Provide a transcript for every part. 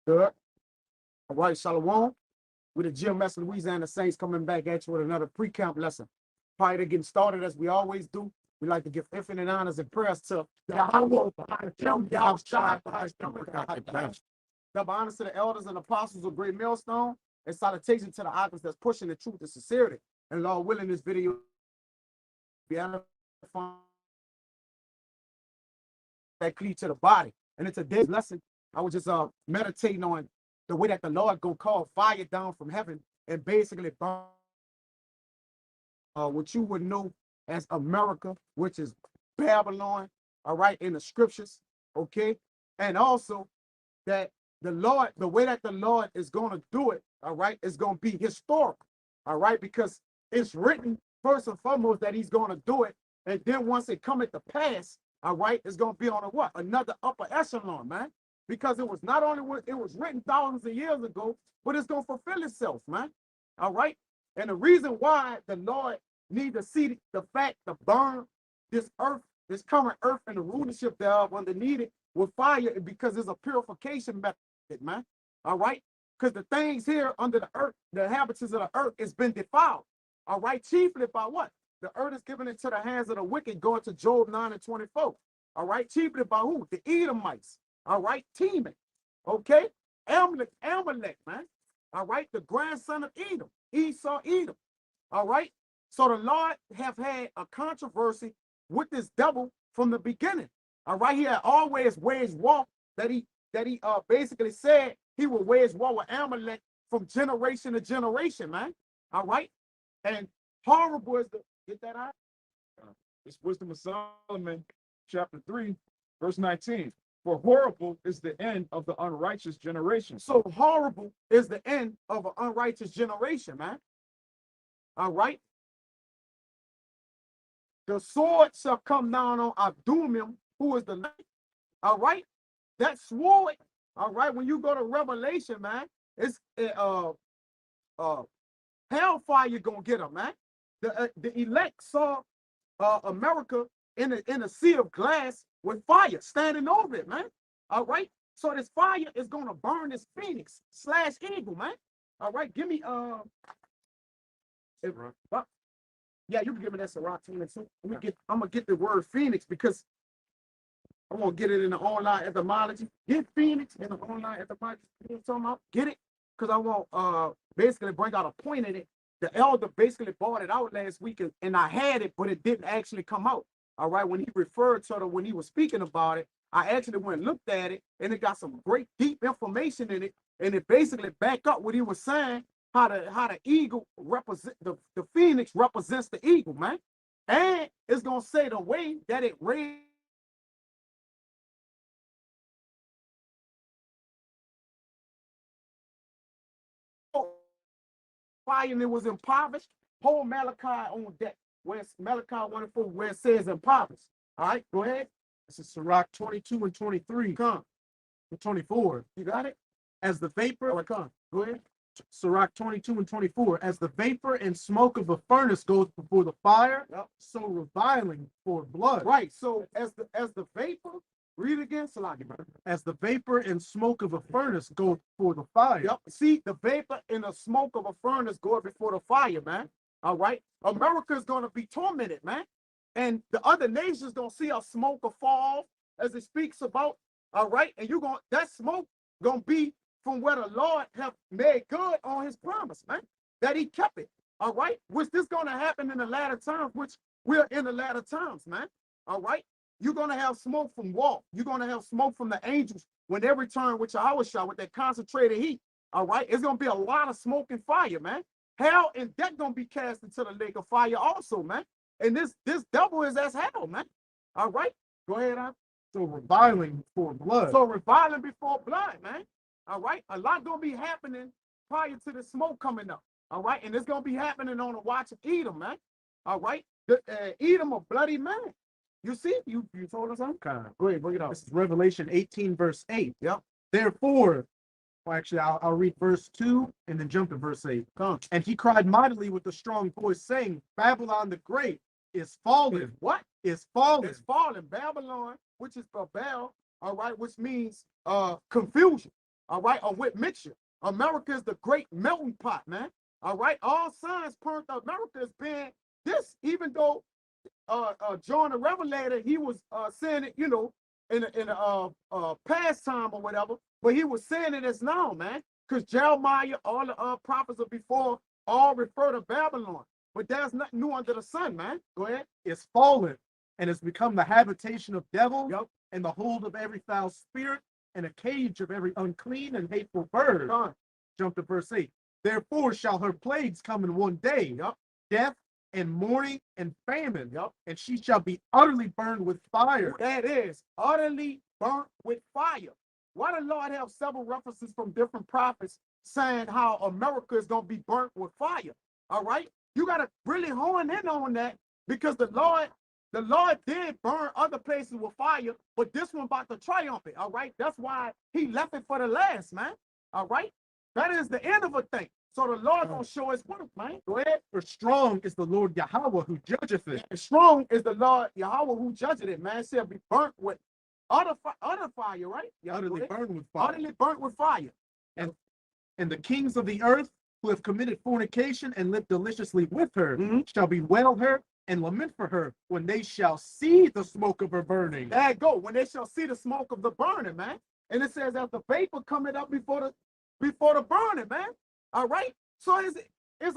Good. All right, Shalom. With the GMS Louisiana Saints coming back at you with another pre-camp lesson. Prior to getting started, as we always do, we like to give infinite honors and prayers to Yahweh. Double honors to the elders and apostles of Great Millstone, and salutation to the authors that's pushing the truth and sincerity. And Lord willing, this video be edifying that key to the body. And in today's lesson, I was just meditating on the way that the Lord gonna call fire down from heaven and basically burn what you would know as America, which is Babylon, all right, in the scriptures, okay? And also that the Lord, the way that the Lord is gonna do it, all right, is gonna be historic, all right, because it's written first and foremost that he's gonna do it, and then once it come to pass, all right, it's gonna be on a what? Another upper echelon, man. Because it was not only what it was written thousands of years ago, but it's gonna fulfill itself, man. All right. And the reason why the Lord need to see the fact to burn this earth, this current earth and the rulership thereof underneath it with fire is because it's a purification method, man. All right. Because the things here under the earth, the inhabitants of the earth, has been defiled. All right. Chiefly by what? The earth is given into the hands of the wicked, going to Job 9:24. All right. Chiefly by who? The Edomites. All right, teaming. Okay, Amalek, man. All right, the grandson of Edom, Esau, Edom. All right. So the Lord have had a controversy with this devil from the beginning. All right, he had always waged war that he basically said he would wage war with Amalek from generation to generation, man. All right, and horrible is the get that out. It's Wisdom of Solomon, chapter 3, verse 19. For horrible is the end of the unrighteous generation. So horrible is the end of an unrighteous generation, man. All right. The sword shall come down on Abdumim, who is the light. All right. That sword, all right, when you go to Revelation, man, it's hellfire you're gonna get them, man. The elect saw America in a sea of glass with fire standing over it, man. All right. So this fire is gonna burn this phoenix / eagle, man. All right. Give me yeah, you can give me that Sirach 22. I'm gonna get the word phoenix because I want to get it in the online etymology. Get phoenix in the online etymology. You know what I'm talking about? Get it because I want basically bring out a point in it. The elder basically bought it out last week and I had it, but it didn't actually come out. All right, when he referred to it, when he was speaking about it, I actually went and looked at it, and it got some great deep information in it, and it basically backed up what he was saying, how the eagle represent the phoenix represents the eagle, man, and it's gonna say the way that it raised fire and it was impoverished. Whole Malachi on deck. Where's Malachi 1:4, where it says impoverished. All right, go ahead. This is Sirach 22 and 23. Come. 24. You got it? As the vapor, All right, come. Go ahead. Sirach 22 and 24. As the vapor and smoke of a furnace goes before the fire, so reviling for blood. Right. So as the vapor, read again, Salaki, brother. As the vapor and smoke of a furnace go before the fire. Yep. See, the vapor and the smoke of a furnace go before the fire, man. All right. America is going to be tormented, man. And the other nations gonna see a smoke or fall as it speaks about. All right. And that smoke gonna be from where the Lord have made good on his promise, man. That he kept it. All right. Which this gonna happen in the latter times, which we're in the latter times, man. All right. You're going to have smoke from war. You're going to have smoke from the angels when they return with Yahushua with that concentrated heat. All right. It's going to be a lot of smoke and fire, man. Hell and death going to be cast into the lake of fire also, man. And this devil is as hell, man. All right. Go ahead, Al. So reviling for blood. So reviling before blood, man. All right. A lot going to be happening prior to the smoke coming up. All right. And it's going to be happening on the watch of Edom, man. All right. Edom a bloody man. You see, you told us something? Kind of. Go ahead, bring it out. This is Revelation 18, verse 8. Yep. Therefore, well, actually, I'll read verse 2 and then jump to verse 8. Come. And he cried mightily with a strong voice, saying, Babylon the Great is fallen. What? Is fallen. It's fallen. Babylon, which is Babel, all right, which means confusion. all right, or with mixture. America is the great melting pot, man. All right, all signs point to America as being this, even though John the Revelator, he was saying it, you know, in a past time or whatever, but he was saying it as now, man, because Jeremiah, all the prophets of before, all refer to Babylon, but there's nothing new under the sun, man. Go ahead. It's fallen, and it's become the habitation of devils, Yep. and the hold of every foul spirit, and a cage of every unclean and hateful bird. Jump to verse 8. Therefore shall her plagues come in one day, Yep. death and mourning and famine, Yep. and she shall be utterly burned with fire. That is utterly burnt with fire. Why the Lord have several references from different prophets saying how America is going to be burnt with fire? All right, you got to really hone in on that, because the Lord did burn other places with fire, but this one about to triumph it. All right, that's why he left it for the last, man. All right, that is the end of a thing. So the Lord gonna show his work, man. Go ahead. For strong is the Lord Yahweh who judgeth it. And strong is the Lord Yahweh who judgeth it, man. It shall be burnt with utter fire, right? Utterly burned with fire. Utterly burnt with fire. And the kings of the earth who have committed fornication and lived deliciously with her Mhm. shall bewail her and lament for her when they shall see the smoke of her burning. There you go. When they shall see the smoke of the burning, man. And it says as the vapor coming up before the burning, man. All right. So it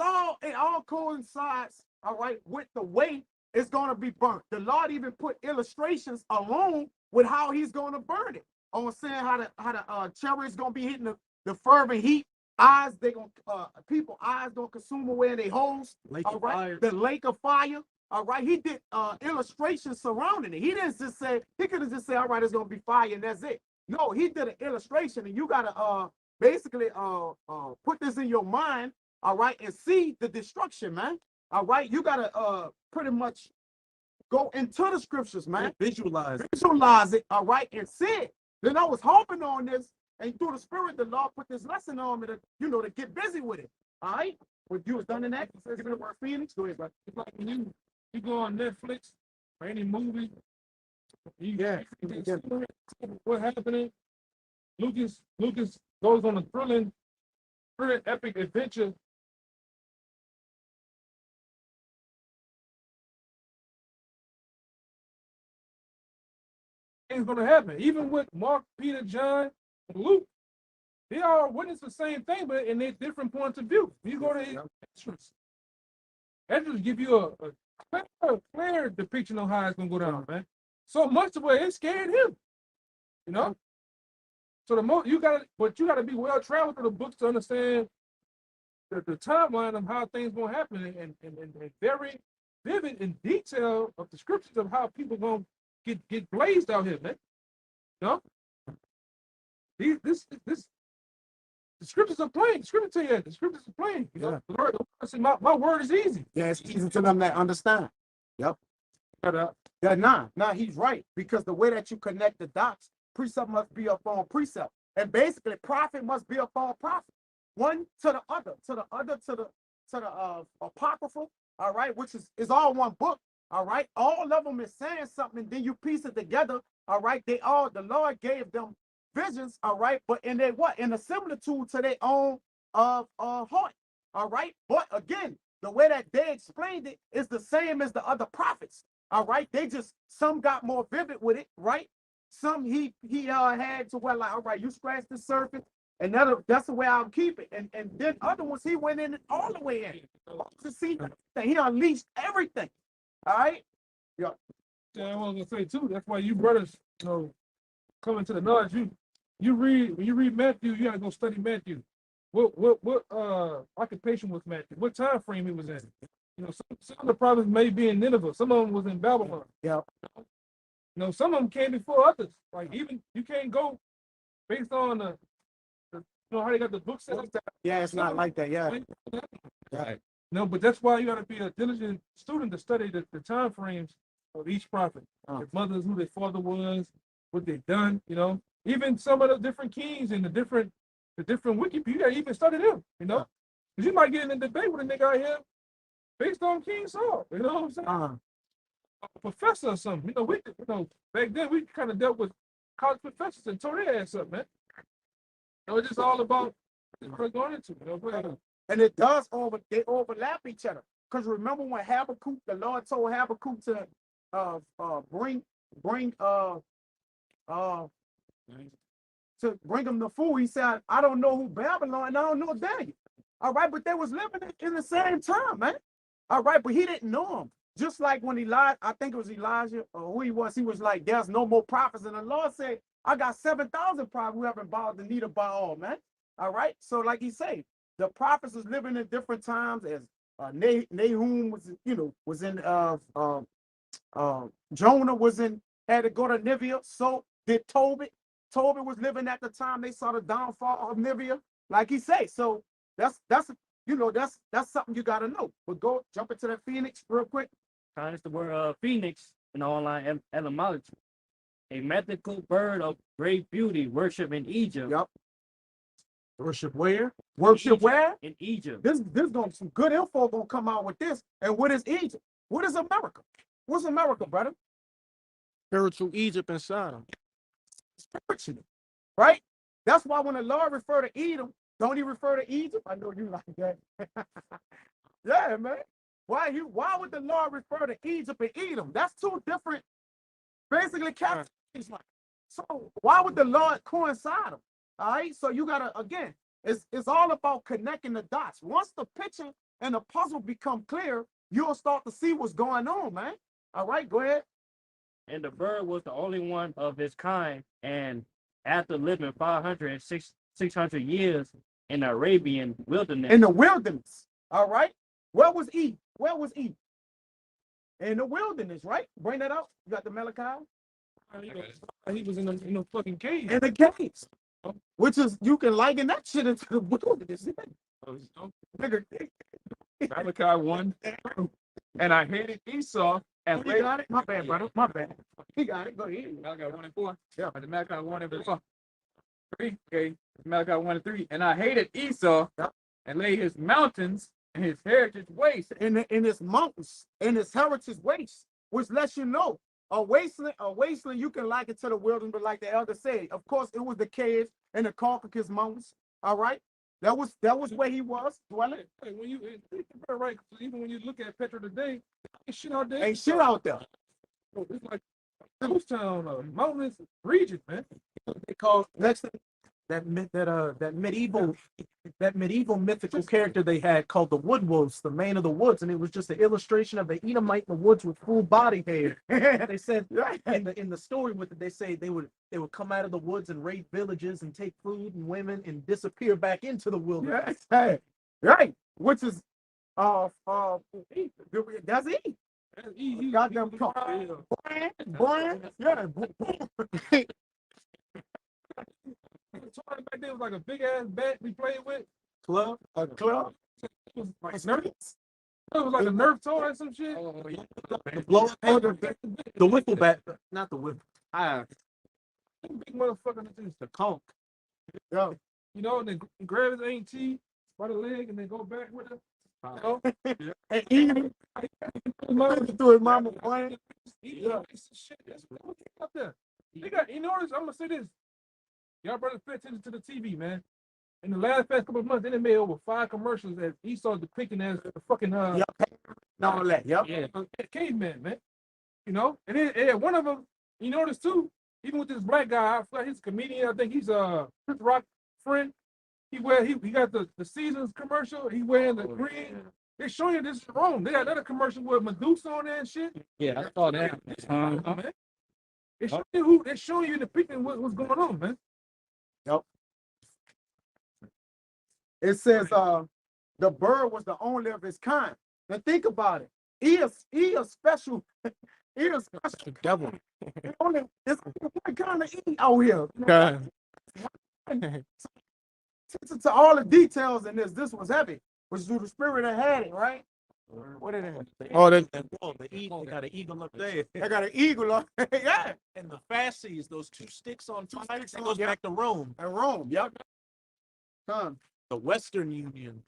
all coincides, all right, with the way it's gonna be burnt. The Lord even put illustrations along with how he's gonna burn it. On saying how the cherry is gonna be hitting the fervent heat. Eyes, people eyes gonna consume away in their holes. Lake All of right, fire. the lake of fire. All right, he did illustrations surrounding it. He didn't just say, he could have just said, all right, it's gonna be fire and that's it. No, he did an illustration, and you gotta basically put this in your mind, all right, and see the destruction, man. All right, you gotta pretty much go into the scriptures, man. Visualize. Visualize it, all right, and see it. Then I was hoping on this, and through the spirit, the Lord put this lesson on me to, you know, to get busy with it. All right, what you was done in that? Give me the word Phoenix. Go ahead, bro. It's like when you go on Netflix or any movie, Yeah. what happening? Lucas goes on a thrilling epic adventure. Things gonna happen. Even with Mark, Peter, John, and Luke, they all witness the same thing, but in their different points of view. You go to Esdras. Esdras give you a clear depiction on how it's gonna go down, man. So much of it scared him, you know. So you gotta be well traveled through the books to understand the timeline of how things gonna happen, and very vivid in detail of descriptions of how people gonna get blazed out here, man. You know, the scriptures are plain. The scriptures tell you the scriptures are plain. You know, the word, I said, my word is easy. Yeah, it's easy to them that understand. Yep. Yeah, nah, he's right. Because the way that you connect the dots, precept must be upon precept. And basically, prophet must be upon prophet. One to the other, to the apocryphal, all right, which is all one book, all right. All of them is saying something, and then you piece it together, all right. The Lord gave them visions, all right, but in a similitude to their own heart, all right. But again, the way that they explained it is the same as the other prophets, all right. They just, some got more vivid with it, right? Some he had to where, like, all right, you scratch the surface, and that's the way I'll keep it. And then other ones he went in all the way in to see that he unleashed everything. All right. Yeah, I was gonna say too. That's why you brothers, you know, coming to the knowledge. When you read Matthew, you gotta go study Matthew. What occupation was Matthew? What time frame he was in? You know, some of the prophets may be in Nineveh. Some of them was in Babylon. Yeah. You know, some of them came before others. Like, even you can't go based on the you know how they got the book set up. Yeah, it's not like that. Yeah. Right. No, but that's why you got to be a diligent student to study the time frames of each prophet. Their mothers, who their father was, what they've done. You know, even some of the different kings and the different wiki people. You got to even study them. You know, because you might get in a debate with a nigga out here based on King Saul. You know what I'm saying? A professor or something. You know, back then we kind of dealt with college professors and tore their ass up, man. So it's just all about what we're going into. You know, go ahead. And it does they overlap each other. Because remember when Habakkuk, the Lord told Habakkuk to bring to bring him the food. He said, I don't know who Babylon, and I don't know Daniel. All right, but they was living in the same time, man. All right, but he didn't know him. Just like when Elijah, I think it was Elijah, or who he was like, there's no more prophets. And the Lord said, I got 7,000 prophets who haven't bowed the knee to Baal, man. All right, so like he said, the prophets was living in different times. As Nahum was, was in Jonah had to go to Nineveh. So did Tobit. Tobit was living at the time they saw the downfall of Nineveh, like he said. So that's something you gotta know. But go jump into that Phoenix real quick. It's the word Phoenix in online etymology. A mythical bird of great beauty, worshipped in Egypt. Yep. Worship where? Worship Egypt. where? In Egypt. This gonna some good info gonna come out with this. And what is Egypt? What is America? What's America, brother? Spiritual Egypt inside them. Spiritually, right? That's why when the Lord refer to Edom, don't he refer to Egypt? I know you like that. Yeah, man. Why would the Lord refer to Egypt and Edom? That's two different, basically, capitals. So why would the Lord coincide them? All right. So you gotta, again, it's all about connecting the dots. Once the picture and the puzzle become clear, you'll start to see what's going on, man. All right, go ahead. And the bird was the only one of its kind, and after living 600 years in the Arabian wilderness. In the wilderness, all right? Where was Eve? Where was Eve? In the wilderness, right? Bring that up. You got the Malachi? He was in the fucking cave. In the caves. Which is, you can liken that shit into the wilderness. Nigga, Malachi 1. And I hated Esau. And you got it? My bad, brother. My bad. He got it. Go ahead. Malachi 1 and 4. Yeah. But the Malachi 1 and 4. 3. Okay. Malachi 1 and 3. And I hated Esau and laid his mountains and his heritage waste. In his mountains, in his heritage waste, which lets you know a wasteland, you can liken to the wilderness, but like the elder said, of course, it was the caves and the Caucasus Mountains. All right. That was where he was dwelling. Hey, when you right, even when you look at Petra today, ain't shit out there. Ain't shit out there. It's like ghost town, mountainous region, man. They call next thing that medieval mythical character they had called the Wood Wolves, the Man of the Woods, and it was just an illustration of the Edomite in the woods with full body hair. They said in the story with it, they say they would come out of the woods and raid villages and take food and women and disappear back into the wilderness. Yes. Right. Which is that's Eve. He Goddamn got Brian. Yeah. back there was like a big ass bat we played with. Club. A club. It was like Nerf. It was like a Nerf toy or some shit. The blow the wiffle bat, not the wiffle. Big motherfucker. The conch. Yeah. You know, and then grab his auntie by the leg and then go back with it. You know? And Eve through his mama Brian. Yeah. Shit, that's what up there. They got, you know, I'm gonna say this. Y'all brothers pay attention to the TV, man. In the last couple of months, they done made over 5 commercials that Esau depicting as the fucking Yep. All that. Yep. Yeah. caveman, man. You know, and then one of them, you notice too, even with this black guy, I feel like he's a comedian. I think he's a Chris Rock friend. He got the Seasons commercial. He wearing the green. They showing you this is wrong. They got another commercial with Medusa on there and shit. Yeah, I saw that. Man. They showing you depicting what's going on, man. Yep. It says the bird was the only of his kind. Now think about it. He is special. He is special. Devil. It's one kind of eat out here. God. To all the details in this was heavy. Was through the spirit that had it, right? What is it? Oh, that The eagle, they got an eagle up there. I got an eagle on. Yeah. And the fasces, those 2 sticks on fire, sticks that on, goes yeah. back to Rome. And Rome. Yep. Come. The Western Union.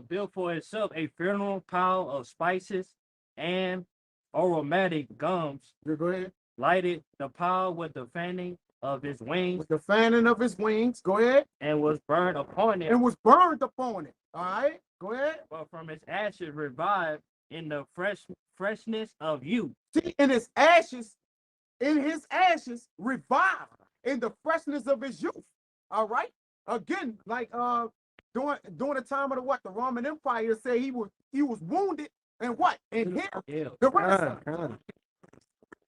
Built for itself a funeral pile of spices and aromatic gums, You go ahead. lighted the pile with the fanning of his wings, with the fanning of his wings. Go ahead. and was burned upon it, And was burned upon it. All right. Go ahead. but from his ashes revived in the freshness of youth. See, in his ashes, revived in the freshness of his youth. All right. Again, like during the time of the Roman Empire, say he was wounded and what? In him, Yeah. the Renaissance.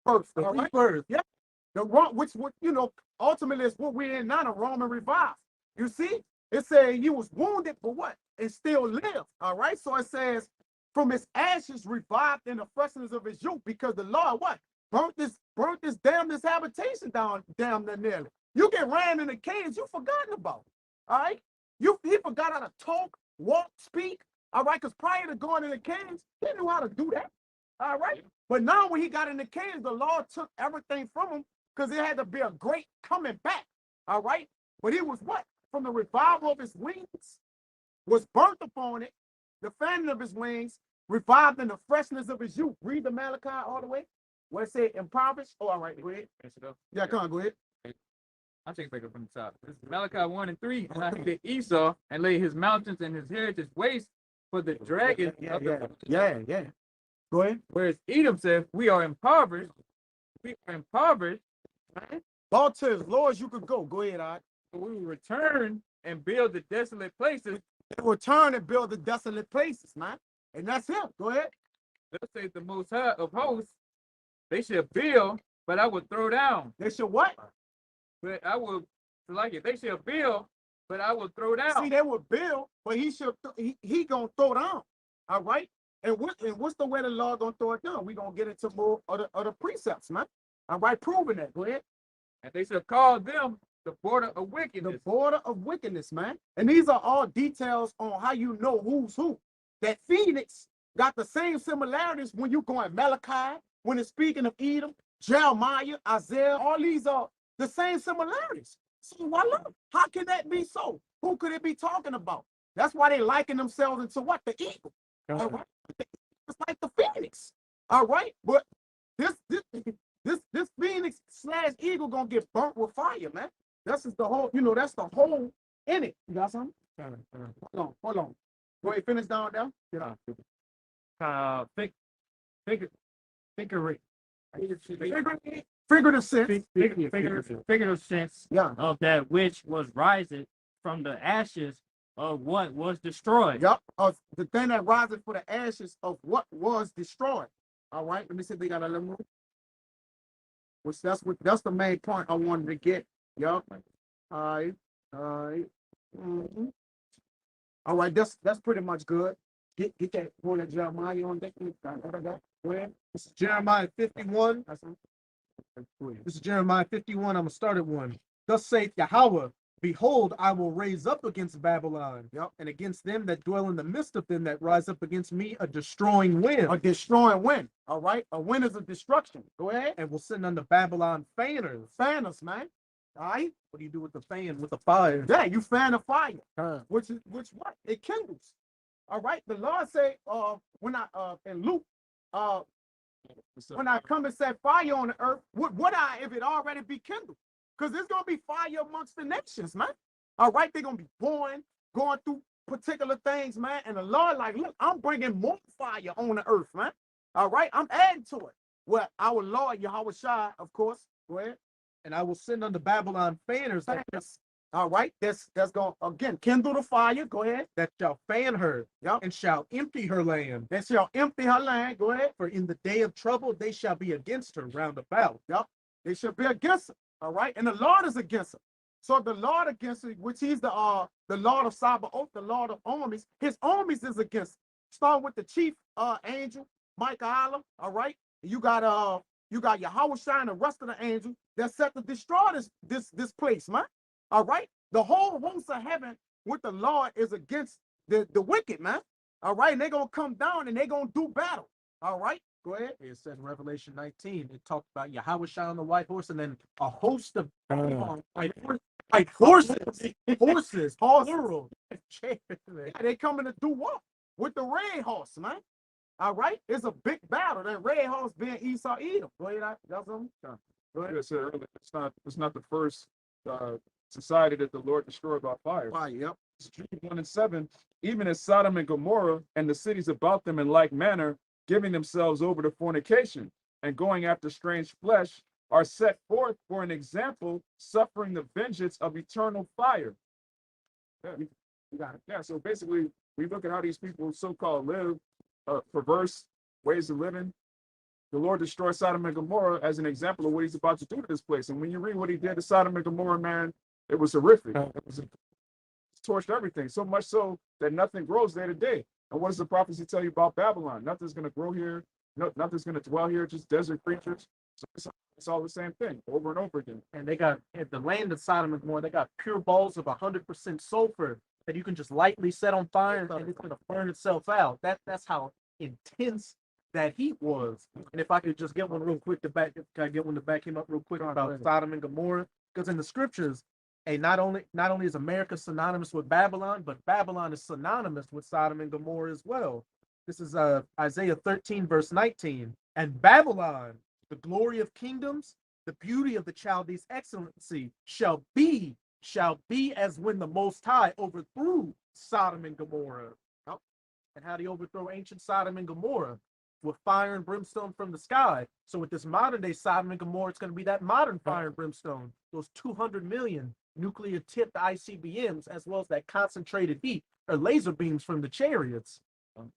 First, all right. Rebirth. Yeah. Which ultimately is what we're in now, the Roman revival. You see, it says he was wounded, but what? And still lived. All right. So it says, from his ashes revived in the freshness of his youth, because the Lord what? Burnt this this habitation down there nearly. You get ran in the caves, you forgotten about. All right. He forgot how to talk, walk, speak. All right, because prior to going in the caves, he knew how to do that. All right. But now when he got in the caves, the Lord took everything from him because it had to be a great coming back. All right. But he was what? From the revival of his wings, was burnt upon it, the fanning of his wings, revived in the freshness of his youth. Read the Malachi all the way. Where it say impoverished. Oh, all right, go ahead. Yeah, come on, go ahead. I'll take it back up from the top. This is Malachi 1 and 3. And I hated Esau and laid his mountains and his heritage waste for the dragon. Yeah. Go ahead. Whereas Edom said, we are impoverished. We are impoverished. Ball to as low as you could go. Go ahead, all right. We will return and build the desolate places. They will turn and build the desolate places, man. And that's him. Go ahead. Thus says the Most High of hosts, they shall build, but I will throw down. They should what? But I will like it. They shall build, but I will throw down. See, they would build, but he gonna throw down. All right. And what's the way the Lord gonna throw it down? We gonna get into more other precepts, man. All right, proving that. Go ahead. And they shall call them the border of The wickedness. border of wickedness, man. And these are all details on how you know who's who. That Phoenix got the same similarities when you go in Malachi, when it's speaking of Edom, Jeremiah, Isaiah, all these are the same similarities. So voila, how can that be so? Who could it be talking about? That's why they liken themselves into what? The eagle. All right. It's like the Phoenix. All right. But this Phoenix / eagle gonna get burnt with fire, man. That's just the whole, that's the whole in it. You got something? Hold on. Go ahead, finish down there. Get out. Figurative sense. Figurative sense Yeah. of that which was rising from the ashes of what was destroyed. Yep. The thing that rises for the ashes of what was destroyed. All right. Let me see if they got a little more. That's the main point I wanted to get. Yep. All right. Mhm. All right. That's pretty much good. Get that point of Jeremiah on that. Go ahead. This is Jeremiah 51. That's it. Go ahead. This is Jeremiah 51. I'm going to start at 1. Thus saith Yahweh, behold, I will raise up against Babylon, and against them that dwell in the midst of them that rise up against me a destroying wind. A destroying wind. All right. A wind is a destruction. Go ahead. And will send unto Babylon fanners. Fanners, man. All right. What do you do with the fan? With the fire? Yeah, you fan a fire. Which what? It kindles. All right. The Lord say, when I in Luke, when I come and set fire on the earth, would I if it already be kindled? Because there's gonna be fire amongst the nations, man. All right, they're gonna be going through particular things, man. And the Lord, like, look, I'm bringing more fire on the earth, man. All right, I'm adding to it. Well, our Lord Yahweh Shai, of course. Go ahead. And I will send unto Babylon fanners All right, that's going to, again, kindle the fire. Go ahead. that shall fan her, and shall empty her land. They shall empty her land. Go ahead. For in the day of trouble they shall be against her round about. They shall be against her. All right, and the Lord is against her. So the Lord against her, which he's the Lord of Sabaoth, the Lord of armies, his armies is against her. Starting with the chief angel, Michael. All right, you got Yahweh Shai and the rest of the angels that's set to destroy this place, man. All right, the whole host of heaven with the Lord is against the wicked, man. All right, and they're gonna come down and they're gonna do battle. All right, go ahead. It said in Revelation 19, it talked about Yahweh Shai on the white horse, and then a host of white horses, plural. Yeah, they coming to do what with the red horse, man. All right, it's a big battle. That red horse being Esau, Edom. Go ahead, that's them. Go Like I said earlier, it's not the first society that the Lord destroyed by fire. Fire, yep. Jude 1 and 7, even as Sodom and Gomorrah and the cities about them in like manner, giving themselves over to fornication and going after strange flesh, are set forth for an example, suffering the vengeance of eternal fire. Yeah, you got it. Yeah, so basically, we look at how these people so-called live, perverse ways of living. The Lord destroyed Sodom and Gomorrah as an example of what he's about to do to this place. And when you read what he did to Sodom and Gomorrah, man, it was horrific. It torched everything, so much so that nothing grows there today. And what does the prophecy tell you about Babylon? Nothing's going to grow here. No, nothing's going to dwell here, just desert creatures. So it's all the same thing over and over again. And they got at the land of Sodom and Gomorrah, they got pure balls of 100% sulfur that you can just lightly set on fire and it's gonna burn itself out. That's how intense that heat was. And if I could just get one real quick can I get one to back him up real quick about Sodom and Gomorrah? Because in the scriptures, not only is America synonymous with Babylon, but Babylon is synonymous with Sodom and Gomorrah as well. This is Isaiah 13, verse 19. And Babylon, the glory of kingdoms, the beauty of the Chaldees' excellency, shall be as when the Most High overthrew Sodom and Gomorrah. And how do you overthrow ancient Sodom and Gomorrah? With fire and brimstone from the sky. So with this modern day Sodom and Gomorrah, it's going to be that modern fire and brimstone. Those 200 million nuclear tipped ICBMs, as well as that concentrated heat or laser beams from the chariots. And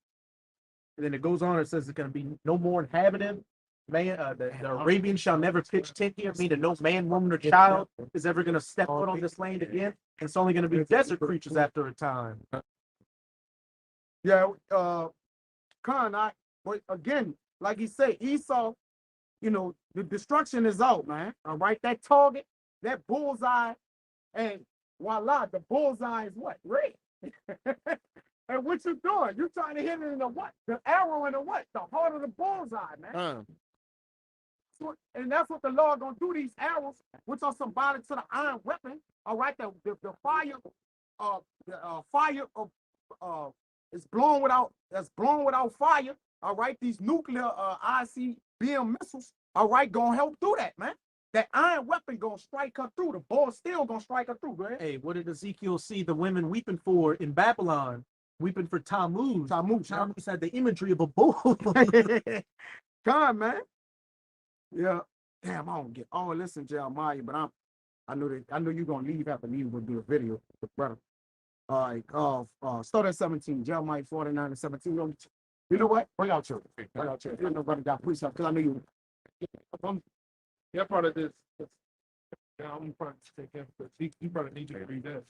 then it goes on, it says it's going to be no more inhabited. Man, the Arabians shall never pitch tent here, meaning no man, woman, or child is ever going to step foot on this land again. And it's only going to be desert creatures after a time. Yeah, but again, like he said, Esau, the destruction is out, man. All right, that target, that bullseye, and voila, the bullseye is what? Red. And what you doing? You trying to hit it in the what? The arrow in the what? The heart of the bullseye, man. And that's what the Lord gonna do. These arrows, which are symbolic to the iron weapon. All right, the fire, fire is blown without fire. All right, these nuclear ICBM missiles. All right, gonna help do that, man. That iron weapon gonna strike her through. The ball still gonna strike her through, man. Hey, what did Ezekiel see the women weeping for in Babylon? Weeping for Tammuz. Tammuz had the imagery of a bull. Come, man. Yeah. Damn, I don't get. Oh, listen, Jeremiah, but I know you're gonna leave after me. We'll do a video, brother. All right. Start at 17. Jeremiah 49 and 17. You know what? Bring out your. You know, brother got precept because I know you. Yeah, part of this. Yeah, I'm probably take him, but you probably need you to read that.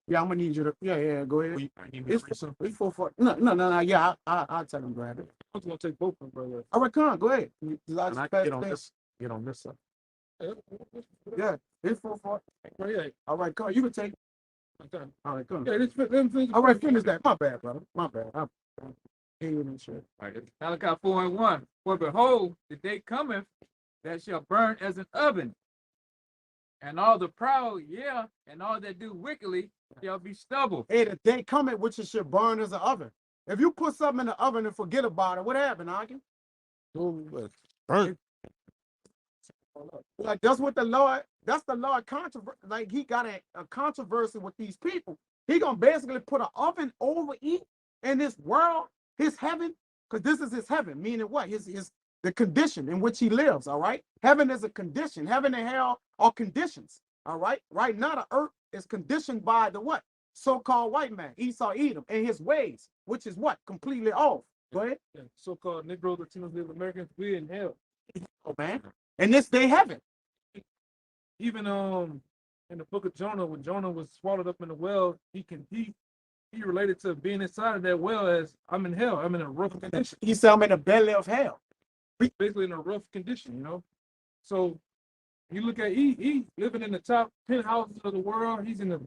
Yeah, I'm gonna need you to. Yeah, go ahead. It's 4. No. Yeah, I'll tell him grab it. I was gonna take both of them, brother. All right, come on, go ahead. And I get on this side. Yeah, it's 4. All right, come on. You can take. Okay. All right, come on. Yeah, this things. All right, finish that. My bad, brother. My bad. I'm hearing and shit. Malachi 4 and 1. For behold, the day cometh that shall burn as an oven, and all the proud, and all that do wickedly shall be stubble. Hey, the day coming which it should burn as an oven. If you put something in the oven and forget about it, what happened, Arkin? Burn. Like that's the Lord controversy. Like he got a controversy with these people. He gonna basically put an oven over it in this world, his heaven, because this is his heaven, meaning what? His the condition in which he lives, all right? Heaven is a condition. Heaven and hell are conditions, all right? Right now, the earth is conditioned by the what? So-called white man, Esau Edom, and his ways, which is what? Completely off. Go ahead. Yeah, so-called Negroes, Latinos, Native Americans, we in hell. Oh, man. And this they heaven. Even in the book of Jonah, when Jonah was swallowed up in the well, he related to being inside of that well as I'm in hell. I'm in a rough condition. He said I'm in the belly of hell. Basically in a rough condition, So you look at he living in the top penthouses of the world. He's in the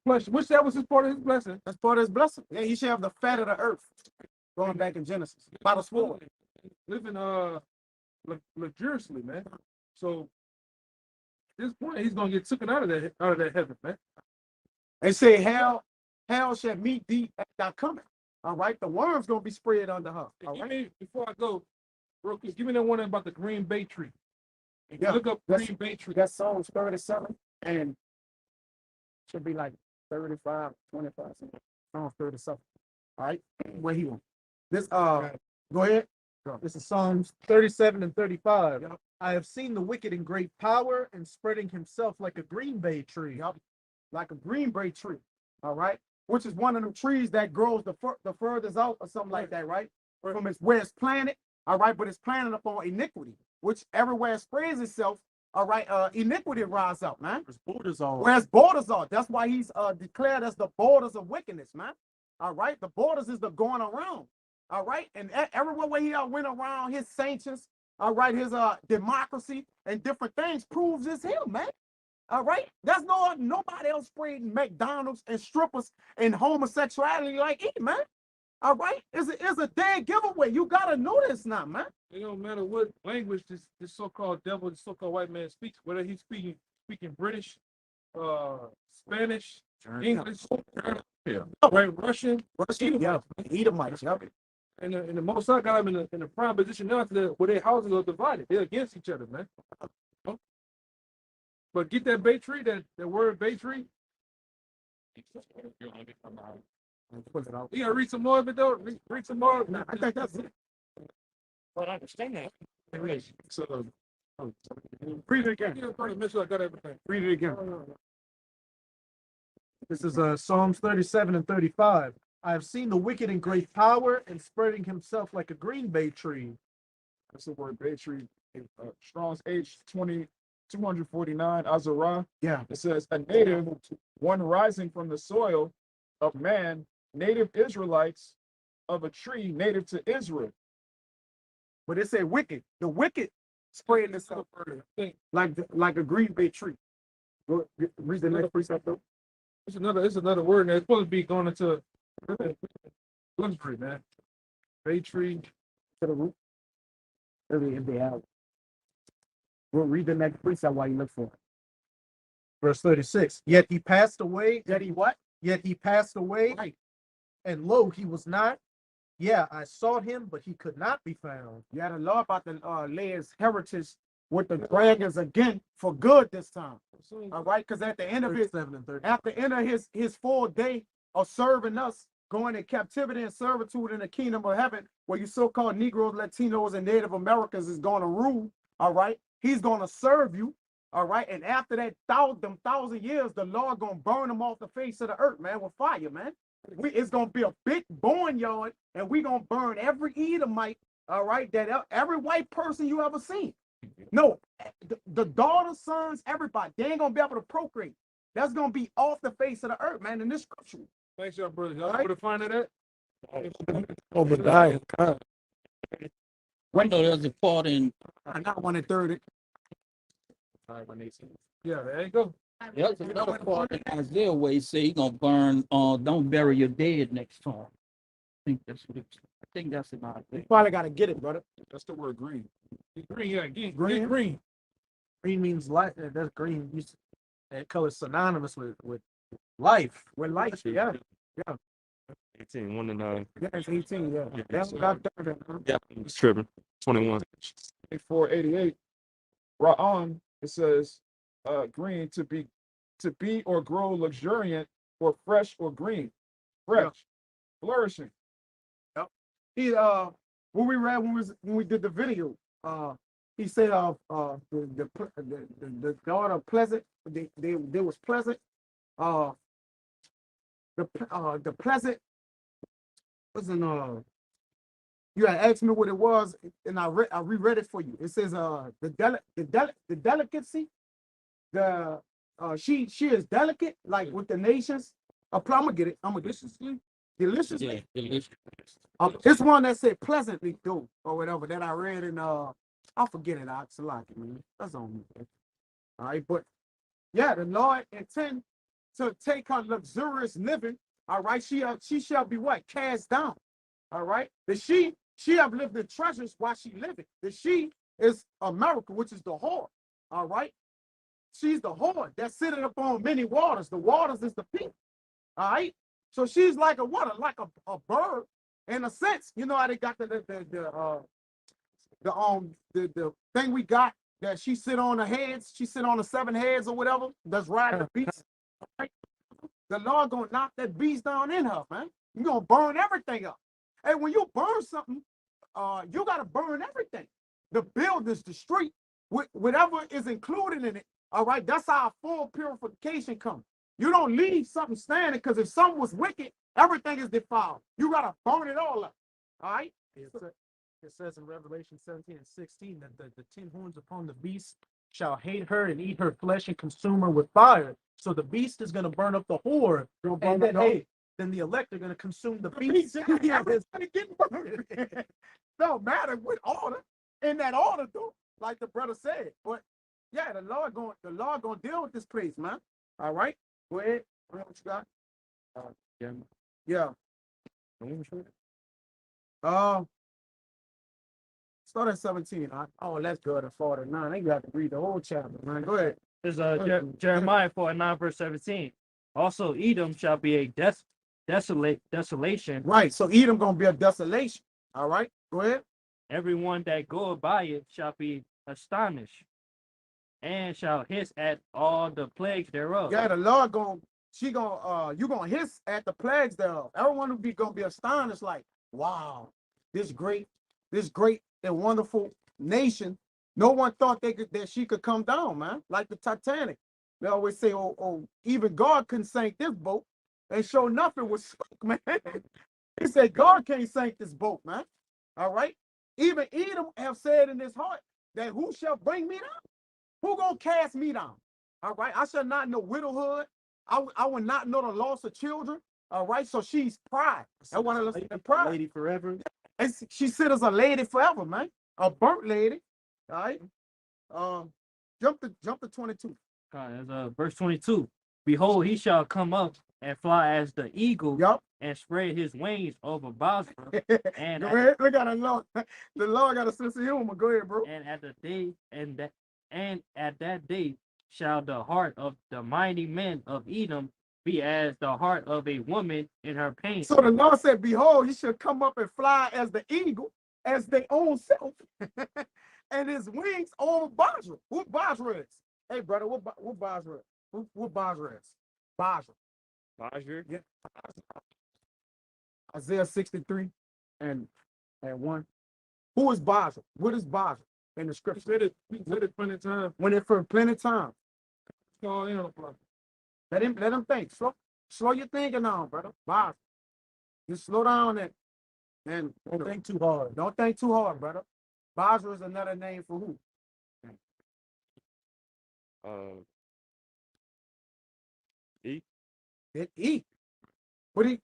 flesh, which that was his part of his blessing. That's part of his blessing. Yeah, he should have the fat of the earth. Going back in Genesis. By the sword. Living luxuriously, man. So at this point, he's gonna get taken out of that heaven, man. They say hell shall meet thee at thy coming. All right, the worm's gonna be spread under her. All right. Before I go, real quick, give me that one about the Green Bay tree. If you Yeah, look up that's- Green Bay tree. That's Psalms 37 and should be like 35, 25. Psalms 37. All right, where he went. This go ahead. This is Psalms 37 and 35. Yep. I have seen the wicked in great power and spreading himself like a green bay tree. Yep. Like a green bay tree. All right, which is one of them trees that grows the furthest out or something like that, right? From its where it's planted. All right, but it's planted upon iniquity, which everywhere it spreads itself. All right, iniquity rise up, man. There's borders all. Whereas borders are, that's why he's declared as the borders of wickedness, man. All right, the borders is the going around. All right, and everywhere where he went around, his sanctions, all right, his democracy and different things proves it's him, man. All right, that's nobody else spraying McDonald's and strippers and homosexuality like it, man. All right, it's a dead giveaway. You gotta know this now, man. It don't matter what language this so-called devil, this so-called white man speaks, whether he's speaking British, Spanish, English, right, Russian, Yeah, Edomites, yeah. and the Most High got them in a prime position now where their houses are divided. They're against each other, man. But get that bay tree, that word bay tree. You gotta read some more of it though. Read some more. I think that's it. But I understand that. So, Read it again. yeah, probably make sure I got everything. Read it again. This is Psalms 37 and 35. I have seen the wicked in great power and spreading himself like a green bay tree. That's the word bay tree. Strong's H 249, Azarah. Yeah. It says, a native, one rising from the soil of man, native Israelites of a tree native to Israel. But it said wicked. The wicked spreading itself like a green bay tree. Go, read the next precept though. It's another word. And it's supposed to be going into luxury, man. Bay tree. To the root. If they have. We'll read the next precept while you look for it. Verse 36. Yet he passed away. That he what? Yet he passed away, Right. and lo, he was not. Yeah, I sought him, but he could not be found. You had a law about to lay his heritage with the dragons again for good this time. All right, because at the end of 37 and 30. at the end of his full day of serving us, going in captivity and servitude in the kingdom of heaven, where you so-called Negroes, Latinos, and Native Americans is going to rule. All right, he's going to serve you. All right, and after that thousand years, the Lord gonna burn them off the face of the earth, man, with fire, man. It's gonna be a big barnyard, and we gonna burn every Edomite. All right, that every white person you ever seen. No, the daughters, sons, everybody, they ain't gonna be able to procreate. That's gonna be off the face of the earth, man. In this scripture. Thanks, y'all, brothers. Y'all All know right. where to find it at? Obadiah. I know there's a part in, I got 1:30. Yeah, there you go. there's another part in Isaiah where he say he gonna burn, don't bury your dead next time. I think that's in You Isaiah. probably gotta get it, brother. That's the word green. Get green, yeah, get Green? green. Green means life. That's green. That color is synonymous with life. With light, yeah. 18, 1 to 9. Yeah, it's 18, yeah. Yeah, That's what I've done. Huh? Yeah, it's tripping. 21. 488. Ra'an, it says green to be or grow luxuriant or fresh or green. Fresh. Flourishing. He what we read when we did the video, he said the daughter pleasant, they was pleasant, the pleasant wasn't you had asked me what it was, and I reread it for you. It says the delicacy, she is delicate, like with the nations. I'm gonna get it. I'm gonna get it. Deliciously. Yeah, delicious. It's one that said pleasantly do or whatever that I read in I'll forget it out. Salaki, man. That's on me. All right, but yeah, the Lord intend to take her luxurious living. All right, she shall be what? Cast down. All right. The she have lived in treasures while she living. The she is America, which is the whore. All right. She's the whore that's sitting upon many waters. The waters is the people. All right. So she's like a what? Like a bird in a sense. You know how they got the thing we got that she sit on the heads, she sit on the 7 heads or whatever, that's riding the beast. Right? The Lord gonna knock that beast down in her, man. You gonna burn everything up. And when you burn something, you gotta burn everything. The buildings, the street, whatever is included in it. All right, that's how full purification comes. You don't leave something standing, because if something was wicked, everything is defiled. You gotta burn it all up. All right. It says in Revelation 17 and 16 that the 10 horns upon the beast shall hate her and eat her flesh and consume her with fire. So the beast is going to burn up the whore, and then, then the elect are going to consume the beast. Yeah, it's getting burned. Don't matter what order, in that order though, like the brother said. But yeah, the Lord gonna deal with this place, man. All right, go ahead. What you got? Yeah. Start at 17. Oh, let's go to 49. You got to read the whole chapter, man. Go ahead. This is Jeremiah 49 verse 17. Also, Edom shall be a desolation. Right. So Edom gonna be a desolation. All right. Go ahead. Everyone that goeth by it shall be astonished, and shall hiss at all the plagues thereof. Yeah, the Lord you gonna hiss at the plagues thereof. Everyone will gonna be astonished, like, wow, this great and wonderful nation. No one thought that she could come down, man. Like the Titanic. They always say, oh, even God couldn't sink this boat. And sure enough, it was sunk, man. He said, God can't sink this boat, man. All right. Even Edom have said in his heart that who shall bring me down? Who gonna cast me down? All right. I shall not know widowhood. I will not know the loss of children. All right. So she's pride. I want to listen to pride. Lady forever. And she sit as a lady forever, man. A burnt lady. All right. Jump to 22. Verse 22. Behold, he shall come up and fly as the eagle, Yup. and spread his wings over Basra. And Go ahead. Look at the Lord. The Lord got a sense of humor. Go ahead, bro. and at that day shall the heart of the mighty men of Edom be as the heart of a woman in her pain. So the Lord said, behold, he shall come up and fly as the eagle, as their own self. And his wings over Basra. Who Basra is? Hey, brother, what Basra is? What Basra is? Basra. Yeah. Isaiah 63 and 1. Who is Basra? What is Basra in the scripture? Said it plenty of times. When it for plenty of time. Call in on it. Let him think. Slow your thinking down, brother. Basra. Just slow down and Don't think too hard. don't think too hard, brother. Basra is another name for who? It eat. What he?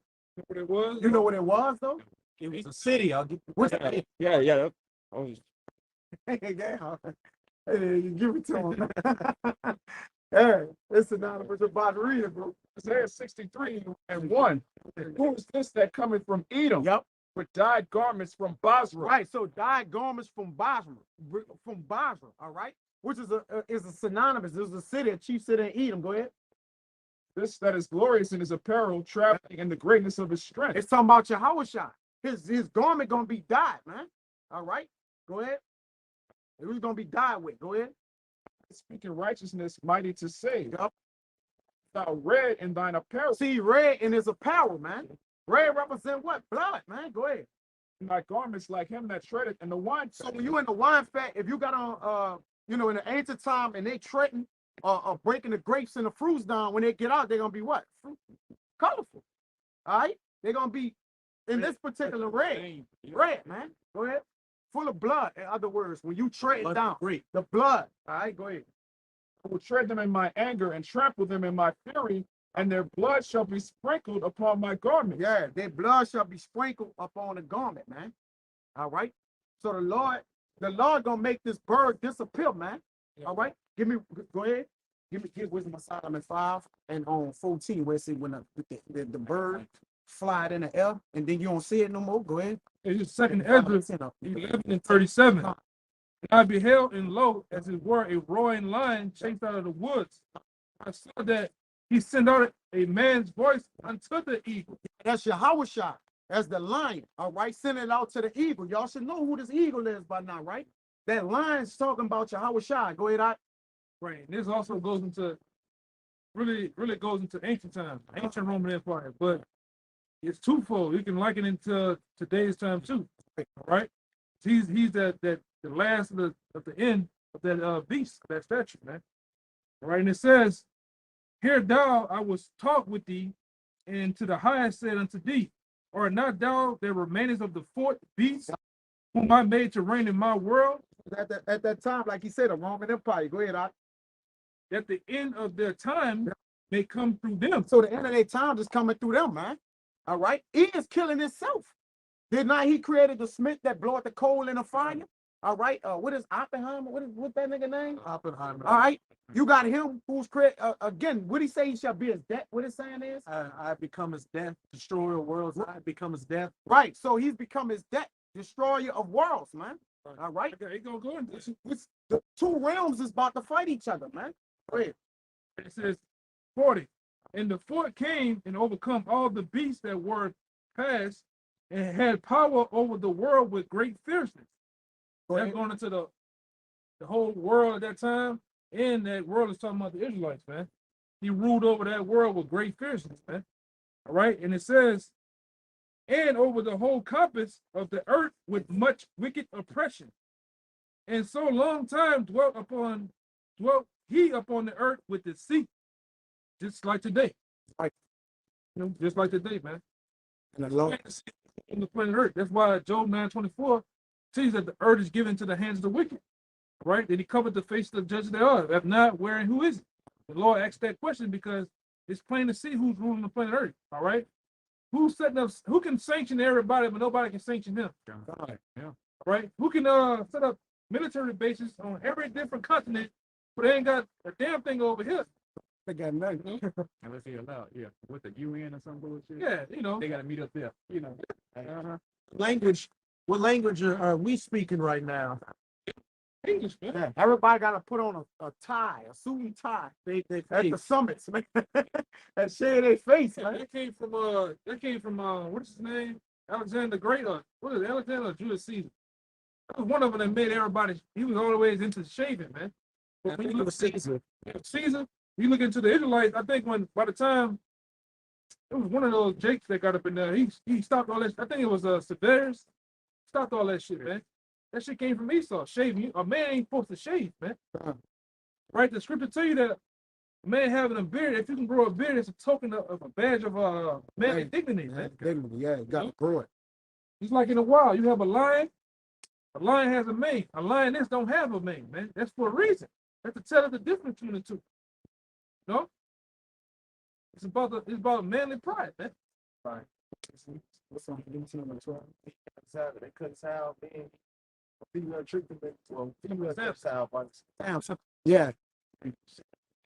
What it was? You know what it was though? It was a city. I'll give What's Yeah. I was yeah. Hey, give it to him. Hey, it's synonymous with Basra, bro. Isaiah 63 and 1. Who is this that cometh from Edom? Yep. With dyed garments from Basra. Right. So dyed garments from Basra, all right, which is a synonymous. This is a city, a chief city in Edom. Go ahead. This that is glorious in his apparel, traveling in the greatness of his strength. It's talking about Yahushua. His garment gonna be dyed, man. All right. Go ahead. Who's gonna be dyed with? Go ahead. Speaking righteousness, mighty to save. Yep. Thou red in thine apparel. See, red in his apparel, man. Red represent what? Blood, man. Go ahead. Thy garments like him that treadeth in the wine. So when you in the wine fat, if you got on, in the ancient time, and they treading, breaking the grapes and the fruits down, when they get out, they're gonna be what? Colorful. All right. They're gonna be in this particular red, man. Go ahead. Full of blood. In other words, when you tread it down, the blood. All right. Go ahead. I will tread them in my anger and trample them in my fury, and their blood shall be sprinkled upon my garment. Yeah, their blood shall be sprinkled upon the garment, man. All right. So the Lord gonna make this bird disappear, man. All right. Go ahead. Give Wisdom of Solomon 5 and on 14, where it say when the bird fly in the air, and then you don't see it no more. Go ahead. It's second Ezra 11 and 37. And I beheld, and lo, as it were, a roaring lion chased out of the woods. I saw that he sent out a man's voice unto the eagle. That's Yahushua as the lion. All right. Send it out to the eagle. Y'all should know who this eagle is by now, right? that line's talking about Yahweh Shai. Go ahead, Right. And this also goes into really goes into ancient times, ancient Roman Empire, but it's twofold. You can liken it to today's time too. Right? He's the last of the end of that beast, that statue, man. Right, and it says, "Here thou, I was taught with thee, and to the highest said unto thee, Art not thou the remainest of the fourth beast, whom I made to reign in my world? at that time, like he said, a Roman Empire. Go ahead, That the end of their time may come through them." So the end of their time is coming through them, man. All right. He is killing himself. Did not he created the smith that bloweth the coal in the fire? All right. What is Oppenheimer? What's that nigga name? Oppenheimer. All right. You got him who's created again. What he say he shall be his death? What his saying is? I become his death, destroyer of worlds. I become his death. Right. So he's become his death, destroyer of worlds, man. All right. Okay, he gonna go into this. The two realms is about to fight each other, man. Go ahead. It says 40. And the fourth came and overcome all the beasts that were past, and had power over the world with great fierceness. That's going into the whole world at that time, and that world is talking about the Israelites, man. He ruled over that world with great fierceness, man. All right, and it says, and over the whole compass of the earth with much wicked oppression, and so long time dwelt he upon the earth with deceit, just like today. Right. You know, just like today, man. And the Lord. On the planet Earth. That's why Job 9:24 says that the earth is given to the hands of the wicked. Right? That he covered the face of the judges thereof. If not, where and who is it? The Lord asked that question because it's plain to see who's ruling the planet Earth. All right. Who's setting up? Who can sanction everybody, but nobody can sanction him? God. Yeah. Right? Who can set up military bases on every different continent, but they ain't got a damn thing over here? They got nothing. Unless he allowed, yeah, with the UN or some bullshit. Yeah, you know. They gotta meet up there. You know. Language. What language are we speaking right now? English, man. Yeah, everybody got to put on a tie, a suit and tie. They At the face. summits, man. And share their face, Yeah, man. that came from what's his name? Alexander the Great. What is it, Alexander or Julius Caesar? That was one of them that made everybody. He was always into shaving, man. But when you look at Caesar, you look into the Israelites. I think by the time it was one of those Jakes that got up in there, he stopped all that. I think it was Severus. Stopped all that shit, man. That shit came from Esau. Shaving. A man ain't supposed to shave, man. Right? The scripture tell you that a man having a beard, if you can grow a beard, it's a token of a badge of manly dignity, man. Dignity, yeah, you got to grow it. It's like in the wild, you have a lion. A lion has a mane. A lioness don't have a mane, man. That's for a reason. That's to tell us the difference between the two. No? It's about manly pride, man. Right. What's something number 12? They couldn't sound being a female treatment. Well, female sound, but Damn, yeah.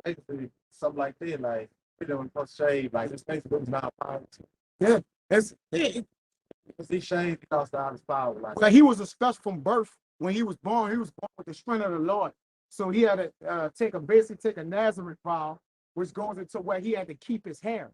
basically something like that, like you know, supposed to shave, like this basically was not power. It's Because he shaved, he lost all his power. Like he was a special from birth. When he was born with the strength of the Lord. So he had to take a Nazareth vow, which goes into where he had to keep his hair.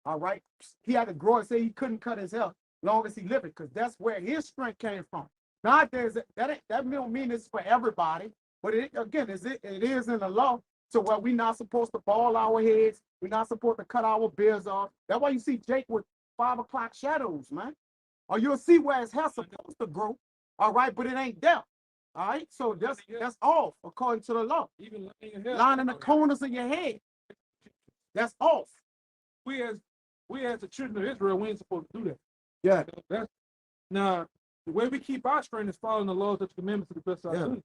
All right. He had to grow it, say he couldn't cut his hair long as he lived, because that's where his strength came from. Now that don't mean it's for everybody, but it is in the law. So where we're not supposed to bald our heads, we're not supposed to cut our beards off. That's why you see Jake with 5 o'clock shadows, man. Or you'll see where his hair's supposed to grow. All right, but it ain't there. All right, so that's off according to the law. Even Lining the corners of your head, that's off. we as the children of Israel, we ain't supposed to do that. Yeah. Now, the way we keep our strength is following the laws and the commandments to the best of our ability.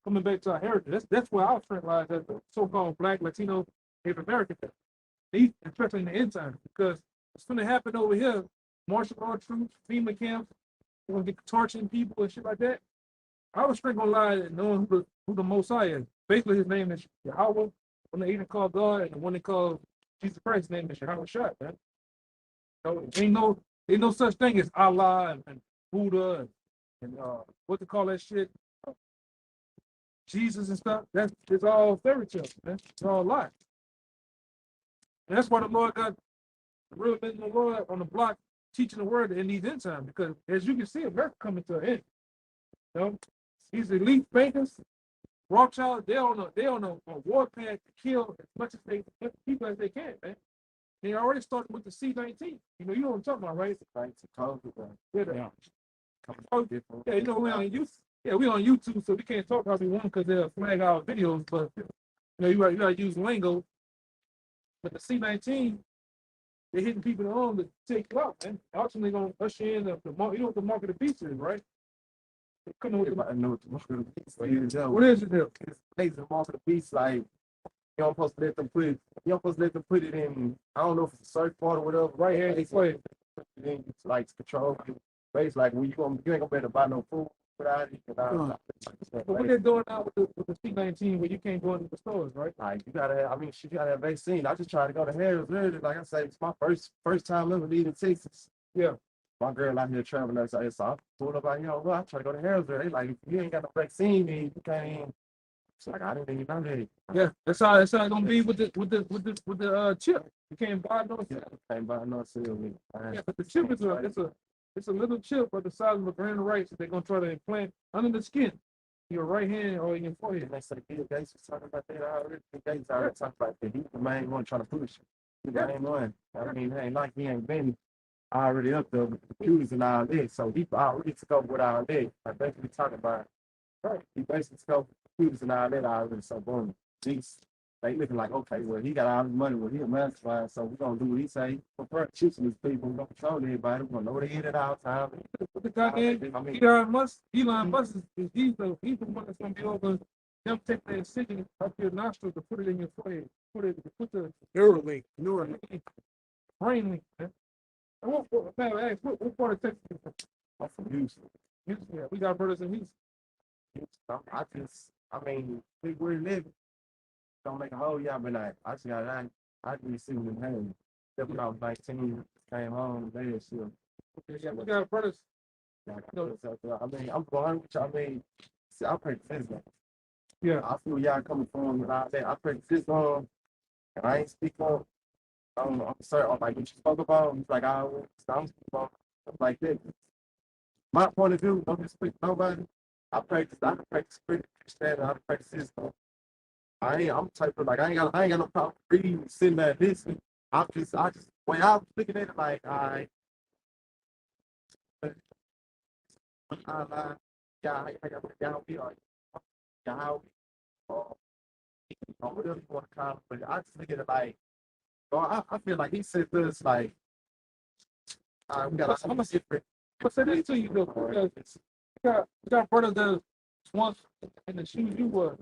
Coming back to our heritage, that's where our strength lies as the so-called Black, Latino, Native American, especially in the end time, because it's going to happen over here. Martial art troops, FEMA camps, we're going to get torching people and shit like that. Our strength going to lie in knowing who the Most High is. Basically, his name is Yahweh, one they even call God, and the one they call Jesus Christ, his name is Yahweh Shai, man. So ain't no such thing as Allah and Buddha and what to call that shit, Jesus and stuff. It's all fairy tales, man. It's all lies. And that's why the Lord got the real men of the Lord on the block teaching the word in these end times, because as you can see, America coming to an end. You know, these elite bankers, Rothschild, they're on a war path to kill as much as they people as they can, man. They already started with the C-19. You know what I'm talking about, right? Yeah, Yeah. oh, yeah, you know, we on YouTube, so we can't talk how we want because they'll flag our videos, but you know, you gotta use lingo. But the C-19, they're hitting people in the arm to take you out, man. Ultimately gonna usher in the market, you know what the mark of the beast is, right? They couldn't know what the- I know what the mark of the beast is. What is it there? It's basically the mark of the beast. Like you don't supposed to let them put it. You don't supposed to let them put it in. I don't know if it's a search part or whatever. Right here, it's like, Then it's like to control you. Basically, like when you ain't gonna be able to buy no food without it. but what they're doing now with the C-19, where you can't go into the stores, right? Like you gotta have, I mean, she gotta have vaccine. I just tried to go to Harris. Really, like I said, it's my first time ever leaving Texas. Yeah. My girl out here traveling. So I pulled up out here. Well, I try to go to Harrisburg. They like, if you ain't got no vaccine, then you can't. Even. It's like I didn't even know that. Yeah, that's how it's gonna be with the chip. You can't buy no chip. Can't buy no cereal. Yeah, but the chip is it's a little chip of the size of a grain of rice that they're gonna try to implant under the skin, your right hand or your forehead. They say Bill Gates was talking about that already. Bill Gates already talked about that. He's the main one trying to push it. He's the main one. I mean, it ain't like he ain't been already up there with the computers and all that. So he already took over with all that. Like basically talking about, right? He basically took over computers and all that already. So boom, they looking like, okay, well, he got all the money, well, he a mastermind, so we're gonna do what he say. We're shooting these people, we're gonna control everybody, we're gonna know they hit at all time. But the goddamn Elon Musk is he's the one that's gonna be over them taking their decision up your nostrils to put it in your forehead. Put the Neuralink. brain link, man. And what part of Texas is from? I'm from Houston. Houston, yeah, we got brothers in Houston. I mean, where we live, don't make a whole y'all, but I just got, I just see them in home. Except when I was 19, came home, they were still. Yeah, we got brothers. I mean, I'm going with y'all. I mean, see, I practice Islam. Yeah. I feel y'all coming from and all that. I practice Islam, and I ain't speak on. I'm sorry, like what you spoke about. It's like I'm speaking about stuff like that. My point of view, don't disrespect nobody. I practice Christianity. I practice Islam. I'm type of like I ain't got no problem reading, sitting there listening. I just when I was looking at it like I y'all be like y'all or whatever you want to call it, but I just look at it like I feel like he said this like we got a different. But say this to you though, because we got brothers that once in the shoes you were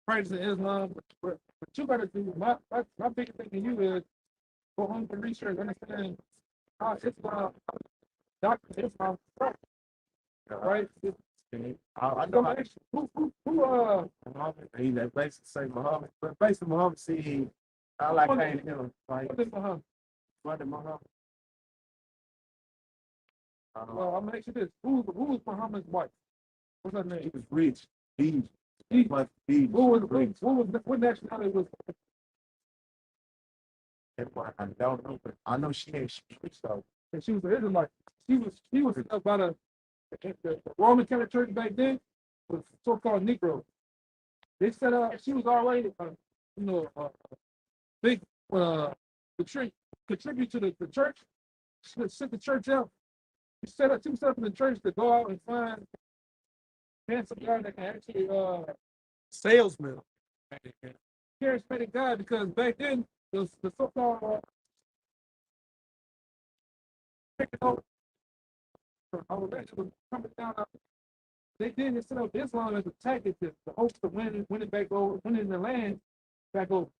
practicing Islam, but you gotta do my biggest thing to you is go home and research, understand how Islam, Dr. Islam, right? I know Who he that basically say Muhammad, but basically Muhammad said I like paying him like what is Muhammad? Muhammad. Well, I'm gonna ask you this: Who was Muhammad's wife? What's her He name? was rich. He What nationality was? I don't know, but I know she was rich though. And she was an Israelite. She was about the Roman Catholic Church back then was so-called Negro. They set up. She was already, big contribute to the church. She set the church up. She set up in the church to go out and find handsome guy that can actually Salesman. charismatic guy, because back then the so-called was coming down. They did set up Islam as a tactic to hope to winning back over, winning the land back over.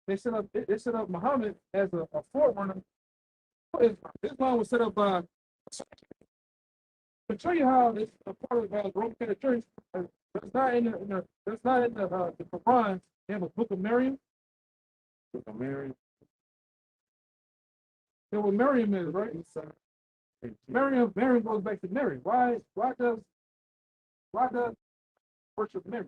They set up Muhammad as a forerunner. Islam was set up by. To show you how it's a part of the Roman Catholic Church. That's not in the Quran. They have a Book of Miriam. Mary. There where Miriam is, right? Miriam goes back to Mary. Why does worship Mary?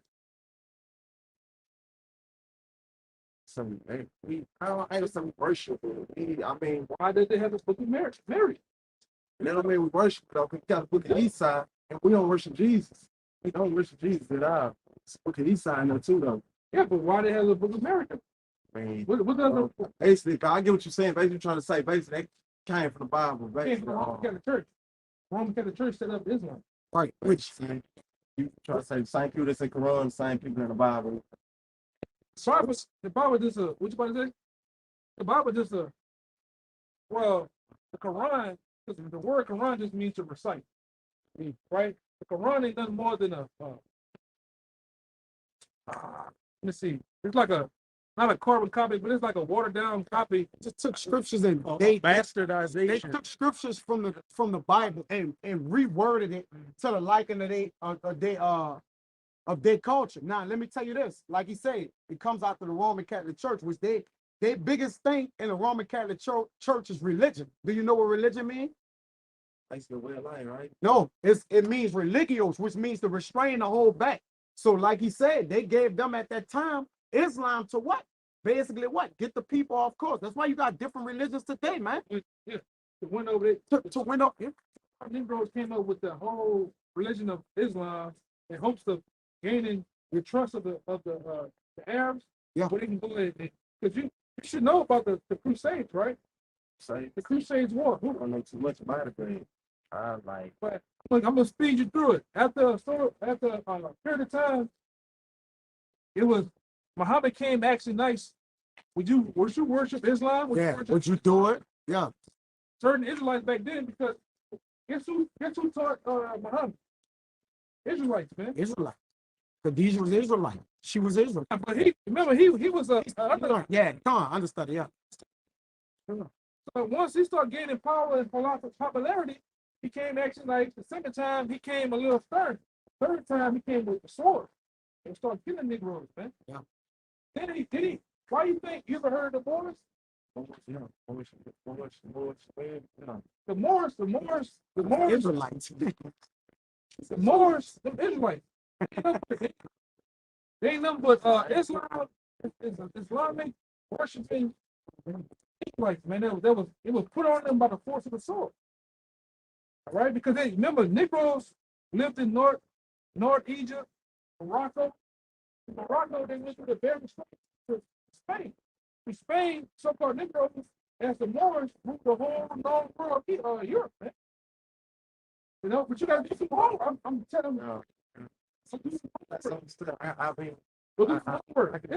I don't some worship. I mean, Why did they have the Book of Mary? that don't mean we worship though. We got the book of Esau, and we don't worship Jesus. They don't worship Jesus at all. Okay, he signed up too, though. Yeah, but why they have the Book of America? Man, What does basically, I get what you're saying. Basically, trying to say, basically, they came from the Bible. it came from the Roman Catholic Church? Roman Catholic Church set up Islam. Right, which you try to say the same people that say Quran, the same people in the Bible. The Bible just a what you about to say? The Bible just a well, the Quran, because the word Quran just means to recite, right? The Quran ain't nothing more than let me see, it's like a not a carbon copy, but it's like a watered down copy. Just took scriptures and they Bastardization. took scriptures from the Bible and reworded it to the liking of their culture. Now, let me tell you this. Like he said, it comes out to the Roman Catholic Church, which their biggest thing in the Roman Catholic Church is religion. Do you know what religion means? Basically, way of life, right? No, it means religios, which means to restrain the whole back. So, like he said, they gave them at that time Islam to what? Basically, what? Get the people off course. That's why you got different religions today, man. Yeah, to win over it. To win up. Negroes came up with the whole religion of Islam in hopes of gaining the trust of the Arabs. Yeah. But they can go ahead because you should know about the Crusades, right? The Crusades War. I don't know too much about it, but But look, I'm gonna speed you through it. After a period of time, it was Muhammad came actually nice. Would you worship Islam? would you do it? Yeah. Certain Israelites back then, because guess who taught Muhammad? Israelites, man. Israelite. Khadijah was Israelite. She was Israelite. But he was Yeah, come on, understood it, yeah. so once he started gaining power and popularity, he came actually like the second time he came a little stern. Third time he came with the sword and started killing Negroes, man. Yeah. Then he why you think you ever heard of the Moors? The Moors, Israelites. the Moors, the Israelites. They ain't nothing but Islam is Islamic worshiping Israelites, man. It was put on them by the force of the sword. All right, because they remember Negroes lived in North Egypt, Morocco. In Morocco, they went through the Bering Strait to Spain. In Spain, so-called Negroes, as the Moors, moved the whole known world of Europe, man. You know, but you gotta do some homework. I'm telling you. So do some homework. I mean, Go do some homework. I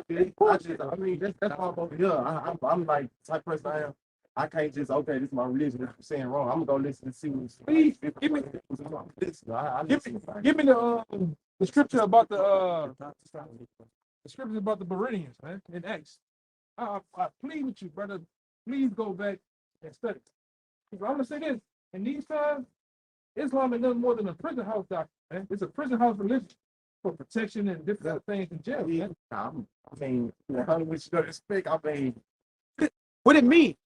mean, that's all over here. I'm like the type of person I am. I can't just, okay, this is my religion. If I'm saying wrong, I'm gonna go listen and see what's. Please give me the scripture about the scripture about the Bereans, man, in Acts. I plead with you, brother. Please go back and study. Because I'm gonna say this: in these times, Islam is nothing more than a prison house doctrine. Man. It's a prison house religion for protection and different other things in jail. Man. I mean, how do we go to speak? I mean, what it mean?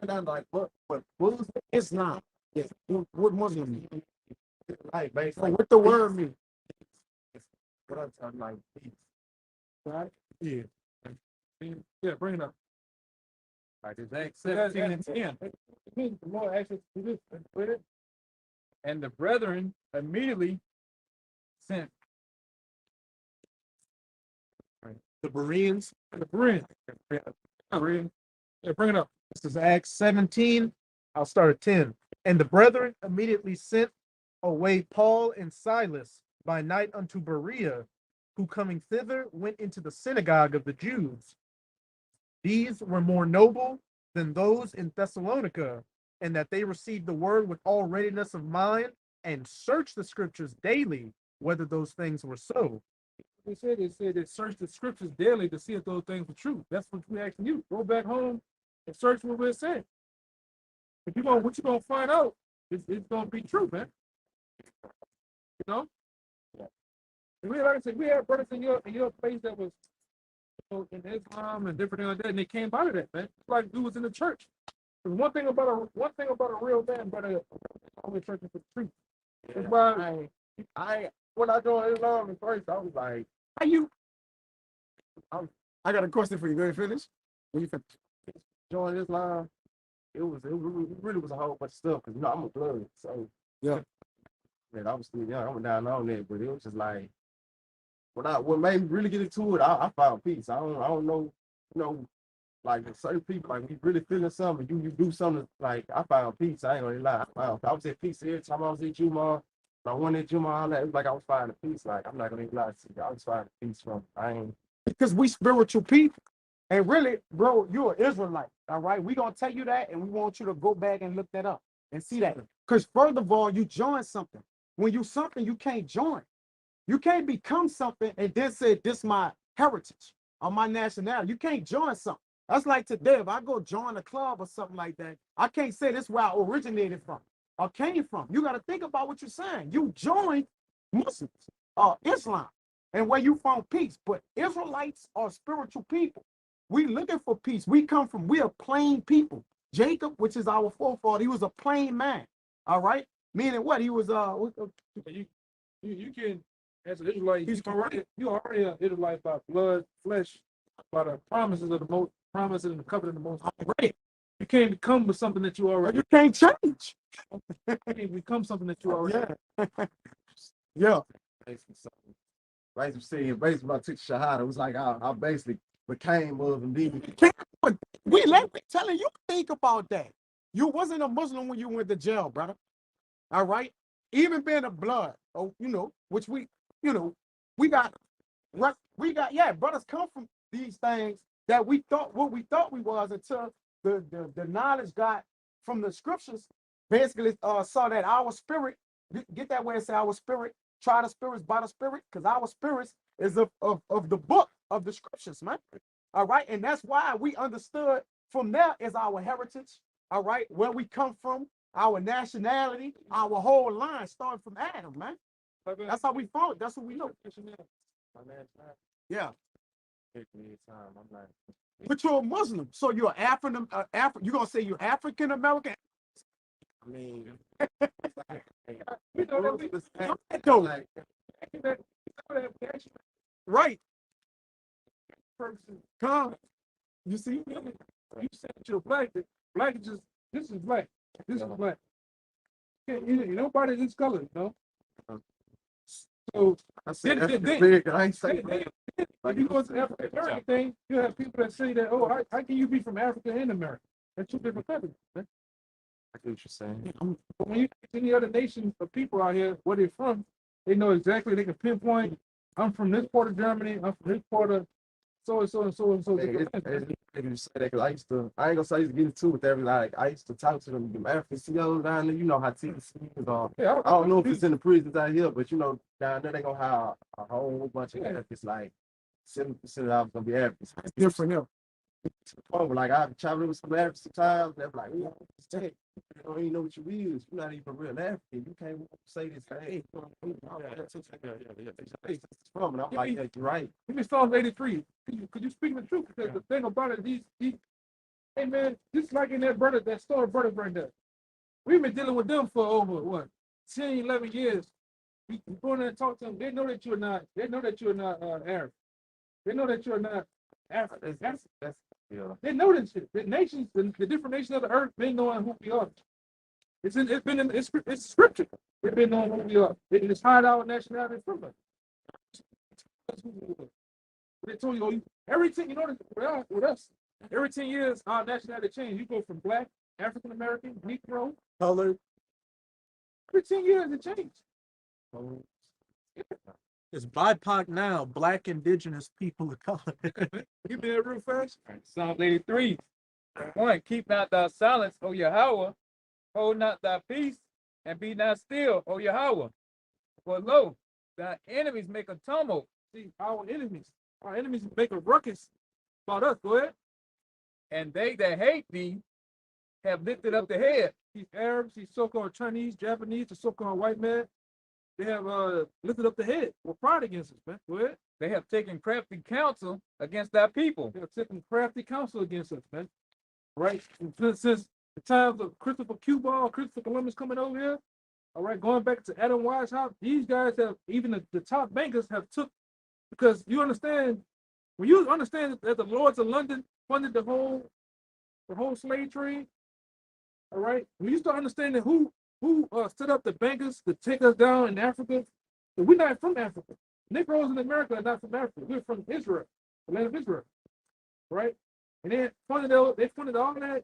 And I'm like, what was Islam? Yes. What Muslim mean? Like, basically, what the word mean? What I'm talking like, right? Yeah. Yeah, bring it up. All right, it's Acts 17 and 10. The Lord actually do this with it. And the brethren immediately sent The Bereans. The Bereans. Yeah, bring it up. This is Acts 17. I'll start at 10. And the brethren immediately sent away Paul and Silas by night unto Berea, who coming thither went into the synagogue of the Jews. These were more noble than those in Thessalonica, and that they received the word with all readiness of mind and searched the scriptures daily, whether those things were so. They said they search the scriptures daily to see if those things were true. That's what we asking you. Go back home and search what we're saying. If you what you're gonna find out, it's gonna be true, man. You know? And like I said, we had brothers in your place that was in Islam and different things like that, and they came out of that, man. It's like dude was in the church. One thing about a real man, brother, always searching for the truth. That's why When I joined Islam at first, I was like, how you? I got a question for you. Go ahead, finish. When you joined Islam, it really was a whole bunch of stuff because I'm a blood, so yeah. Man, I was still young. I went down on that, but it was just like what made me really get into it. I found peace. I don't know, you know, like with certain people, like when you really feeling something, you do something. Like I found peace. I ain't gonna lie. I was at peace every time I was at Juma. I went at Juma. It was like I was finding peace. Like I'm not gonna even lie to you. I was finding peace from. I ain't because we spiritual people. And really, bro, you're an Israelite, all right? We're going to tell you that, and we want you to go back and look that up and see that. Because first of all, you join something. When you something, you can't join. You can't become something and then say, this my heritage or my nationality. You can't join something. That's like today, if I go join a club or something like that, I can't say this is where I originated from or came from. You got to think about what you're saying. You join Muslims or Islam and where you found peace. But Israelites are spiritual people. We looking for peace. We are plain people. Jacob, which is our forefather, he was a plain man. All right? Meaning what? He was You can, as an Israelite, you already an Israelite by blood, flesh, by the promises of the most promises and the covenant of the most. right. You can't become with something that you already. You can't change. You can't become something that you already. Yeah. Basically basically when I took Shahada, it was like I basically became Muslim. But we telling you think about that. You wasn't a Muslim when you went to jail, brother. All right. Even being a blood, which we got, yeah, brothers come from these things that we thought we was until the knowledge got from the scriptures. Basically, saw that our spirit, get that way and say our spirit, try the spirits by the spirit, because our spirits is of the book of the scriptures, man. All right. And that's why we understood from there is our heritage. All right. Where we come from, our nationality, our whole line started from Adam, man. That's how we found. That's what we know. Yeah. But you're a Muslim, so you're African. You're gonna say you're African American. I mean, right? Come, you see, You said you're black. Black is just this is black. This is black. Nobody this color, you know. So I said then, I ain't saying if you go to the African American thing, you have people that say that, oh, how can you be from Africa and America? That's two different countries. I get what you're saying. But when you get any other nation of people out here, where they're from, they know exactly. They can pinpoint. I'm from this part of Germany. I'm from this part of so and so and so and so. I ain't gonna say I used to get into with every like I used to talk to them African CEOs down there. You know how TC is on. Yeah, I don't know if it's in the prisons out here, but you know down there they gonna have a whole bunch of Africans. Like 70% of them gonna be Africans. It's different here. Like I've traveled with some Africans sometimes. They're like, you don't even know what you is. You're not even real African. You can't say this. Hey, from and I'm like, yeah, you're right. Give me Psalms 83. Could you speak the truth? Because the thing about it, these hey man, just like in that story brother right there. We've been dealing with them for over 10, 11 years. We go in there and talk to them. They know that you're not. They know that you're not Arab. They know that you're not African. They know this shit. The nations, the different nations of the earth, they know who we are. It's scripture. They've been knowing who we are. It's hide our nationality from us. They told you every 10. You know with us, every 10 years our nationality change. You go from black, African American, Negro, Colored. every 10 years it changes. It's BIPOC now, black indigenous people of color. You been real fast? Psalm 83. 1. Keep not thy silence, O Yahweh. Hold not thy peace, and be not still, O Yahweh. For lo, thy enemies make a tumult. See, our enemies make a ruckus about us. Go ahead. And they that hate thee have lifted up the head. These Arabs, these so-called Chinese, Japanese, the so-called white man, they have lifted up the head with pride against us, man. Go ahead. They have taken crafty counsel against thy people. They have taken crafty counsel against us, man. Right? Since the times of Christopher Columbus, Christopher Columbus coming over here, all right, going back to Adam Weishaupt, these guys have, even the top bankers have took, because you understand, when you understand that the Lords of London funded the whole slave trade, all right, when you start understanding who who set up the bankers to take us down in Africa? We're not from Africa. Negroes in America are not from Africa. We're from Israel, the land of Israel, right? And they funded all that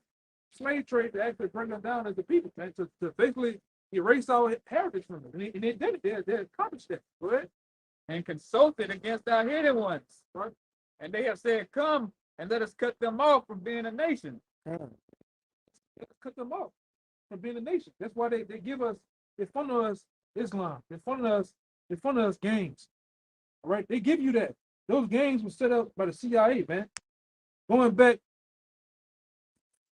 slave trade to actually bring us down as a people, man, to basically erase our heritage from it. And they did it. They accomplished that, right? And consulted against our hidden ones. Right. And they have said, come and let us cut them off from being a nation. Cut them off from being a nation. That's why they give us, they fund us Islam. They fund us gangs. All right, they give you that. Those gangs were set up by the CIA, man. Going back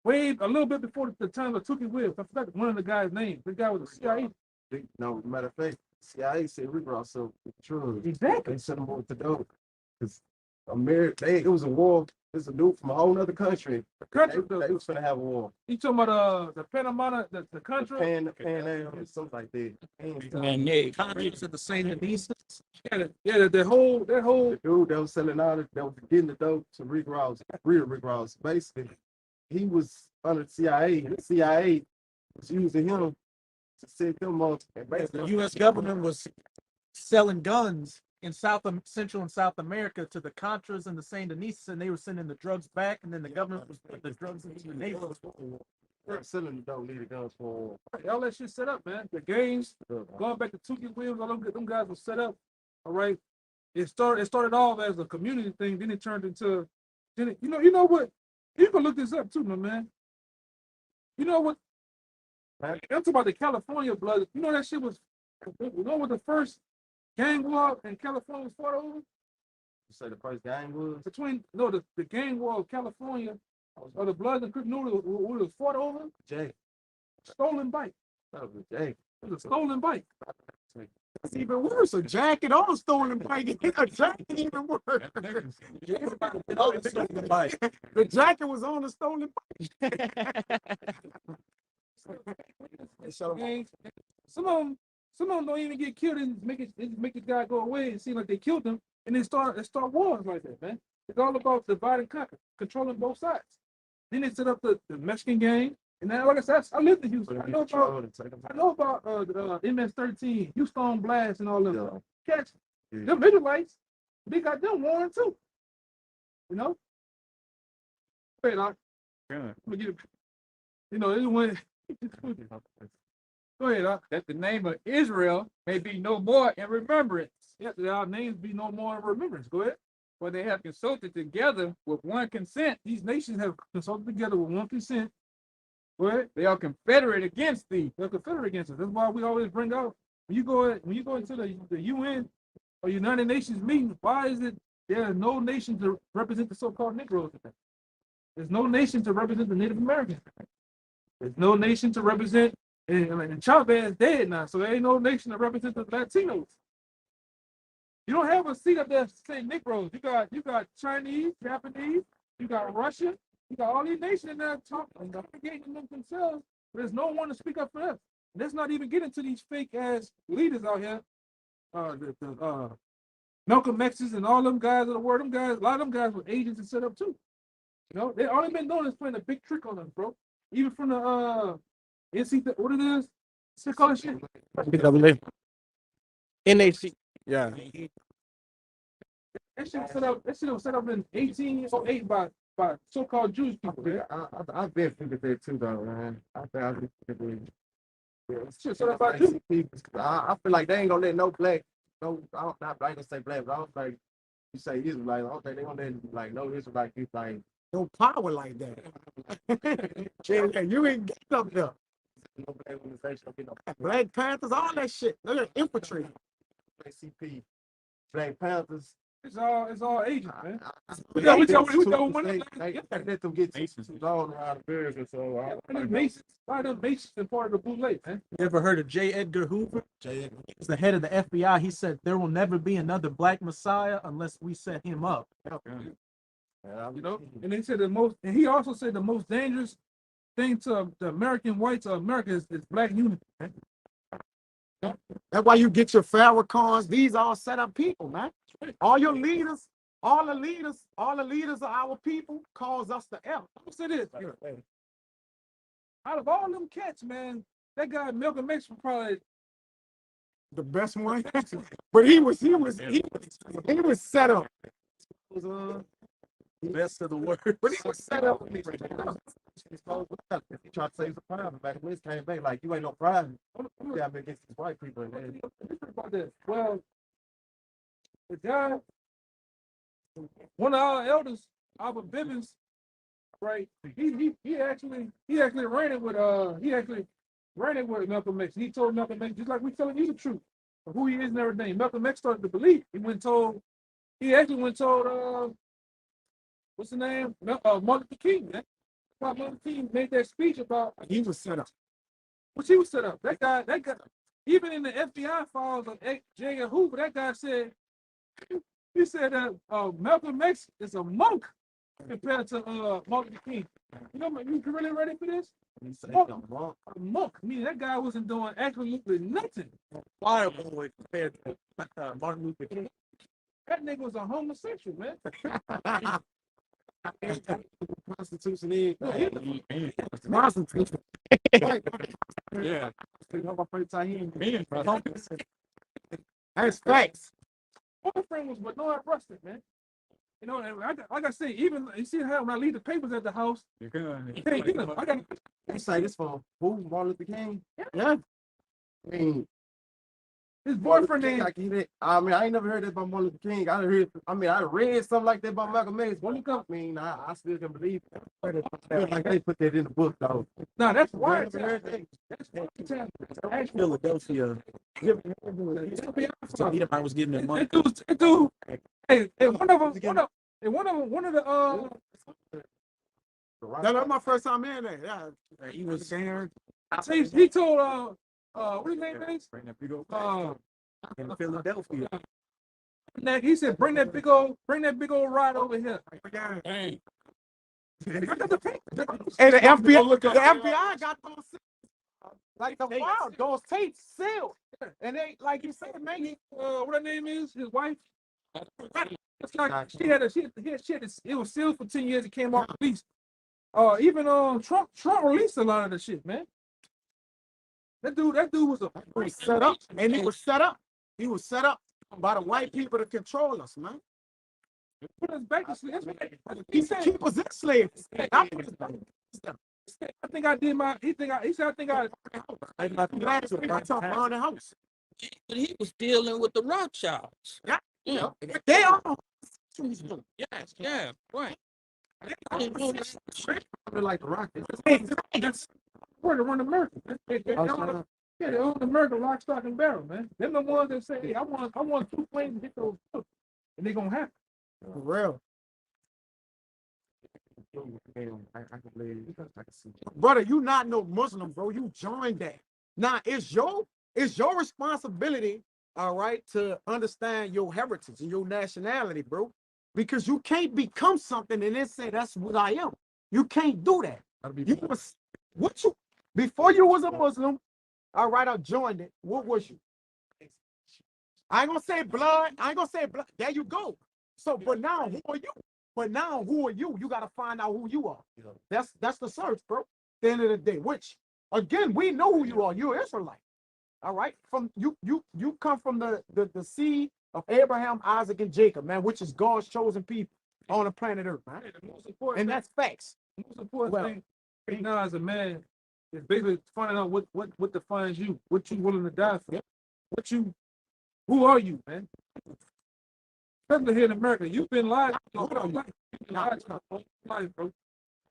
way a little bit before the time of Tookie Wills. I forgot one of the guys' names. The guy was a CIA. No, matter of fact, CIA said we brought some drugs. Exactly. They sent them over to dope. Because America, it was a war. It's a dude from a whole other country. Country, They was finna have a war. you talking about the Panama, the country? Pan Am, something like that. And they, Congress of the Saint Denis. Yeah, that whole The dude that was selling all that was getting the dope to Rick Ross, real Rick Ross. Basically, he was under the CIA. The CIA was using him to set them up. And The basically, U.S. government was selling guns in Central and South America to the Contras and the Saint Denis, and they were sending the drugs back, and then the government was putting the drugs into the neighborhoods. they're selling the dope, need guns for all that shit set up, man. The gangs, going back to Tookie Wills, all them guys were set up. All right. It started off as a community thing, then it turned into, you know what? You can look this up too, my man. You know what? I'm talking about the California blood. You know that shit was, you know what the first gang war in California was fought over? You say the first gang was? The gang war of California, or the Bloods and Crips, what it was fought over? Jay. Stolen bike. That was Jay. It was a stolen bike. That's even worse. A jacket on a stolen bike. A jacket even worse. The jacket was on a stolen bike. Gangs. Some of them don't even get killed and make the guy go away and seem like they killed him, and they start wars like that, man. It's all about divide and conquer, controlling both sides. Then they set up the Mexican gang, and now, like I said, I lived in Houston. I know about the MS-13, Houston Blast, and all them. Catch them Israelites. They got them warring too. You know. Wait, I'm gonna get it. You know, it went. Go ahead, That the name of Israel may be no more in remembrance. Yeah, that our names be no more in remembrance. Go ahead. For they have consulted together with one consent. These nations have consulted together with one consent. Go ahead. They are confederate against thee. They're confederate against us. That's why we always bring out when you go into the UN or United Nations meeting. Why is it there are no nation to represent the so-called Negroes? There's no nation to represent the Native Americans. There's no nation to represent, and Chavez is dead now, so there ain't no nation to represent the Latinos. You don't have a seat up there saying Negroes. You got Chinese, Japanese, you got Russian, you got all these nations in there talking, congregating among themselves. But there's no one to speak up for us. And let's not even get into these fake ass leaders out here. Malcolm X's and all them guys of the world. A lot of them guys were agents and set up too. You know, they all they've been doing is playing a big trick on us, bro. Even from the NC, what it is? What's it called shit? NAC. Yeah. That shit was set up in 1808 by so-called Jewish people. Man. I've been thinking that too, though, man. I've been thinking Shit set up by Jews. I feel like they ain't gonna let no black, I ain't gonna say black, but I don't think you say Israelite. I don't think they gonna let like no Israelite you like no power like that. You ain't get up there. No black organization, no Black Panthers, all that shit. They're infantry. CP, Black Panthers. It's all agents, man. We got one. Let them get all around America. So a lot of them Masons and part of the bootleg, man. You ever heard of J. Edgar Hoover? He's the head of the FBI. He said there will never be another black messiah unless we set him up. You know, and they said he also said the most dangerous thing to the American whites of America is black unity. Man. That's why you get your Farrakhan's. These are all set up people, man. All your leaders, all the leaders of our people calls us the F. I'll say this. Out of all them cats, man, that guy Malcolm X was probably The best one. But he was set up. Best of the worst. But he was set up. He tried to save the private back when came back like you ain't no private. Yeah, I'm against these white people. And about this. Well, the guy, one of our elders, Albert Bibbins, right? He actually ran it with Malcolm X. He told Malcolm X just like we telling you the truth of who he is and everything. Malcolm X started to believe. He actually went and told what's the name? Martin Luther King, man. Martin Luther King made that speech about He was set up. which he was set up. That guy, even in the FBI files of J. Edgar Hoover, that guy said, he said that Malcolm X is a monk compared to Martin Luther King. You know, you really ready for this? he said, A monk, meaning that guy wasn't doing absolutely nothing. Fireboy compared to Martin Luther King. That nigga was a homosexual, man. Constitution is. Constitution. Yeah. That's facts. My friend was Bernard Rustin, man. You know, and like I said, even you see how when I leave the papers at the house, You can. hey, you know, I got You say this for who? Martin Luther King? Yeah. I mean, his boyfriend King, named like he did. I mean, I ain't never heard that about Martin Luther King. I read something like that about Malcolm X. I mean, I still can believe it. Like they put that in the book, though. no, that's I why never heard that. that's why Philadelphia. So Edomite was getting their money. dude, hey, one of the That was my first time in there. Yeah. He was he told what his name is? in Philadelphia. He said, bring that big old rod over here. Dang. I got the paper. And the FBI got those like the wow, those tapes sealed. And they, like you said, man, What her name is? His wife. It's like she had it was sealed for 10 years. It came off release. Even Trump released a lot of the shit, man. That dude was a he was set up. And he was set up. He was set up by the white people to control us, man. put us back to sleep. He said keep us enslaved. I think I did my. He said I think I. I talk around the house. But he was dealing with the Rothschilds. Yeah. Yeah. They are Yes, yeah, right. Like the Rockets. That's where to run America. They own America lock, stock, and barrel, man. They're the ones that say, hey, I want 2 planes to hit those books. And they're gonna happen. for real. I can believe I can see. Brother, you not no Muslim, bro. You joined that. Now it's your responsibility, all right, to understand your heritage and your nationality, bro. Because you can't become something and then say that's what I am. You can't do that. You was before you was a Muslim, all right, I joined it. What was you? I ain't gonna say blood. There you go. So, but now who are you? You gotta find out who you are. That's the search, bro. At the end of the day, which again, we know who you are. You're Israelite. All right. From you come from the seed of Abraham, Isaac, and Jacob, man, which is God's chosen people on the planet Earth, man. The most important And that's facts. most important thing right now as a man is basically finding out what defines you, what you willing to die for. Who are you, man? Especially here in America, you've been lied to your whole life. You've been lied to your whole life, bro.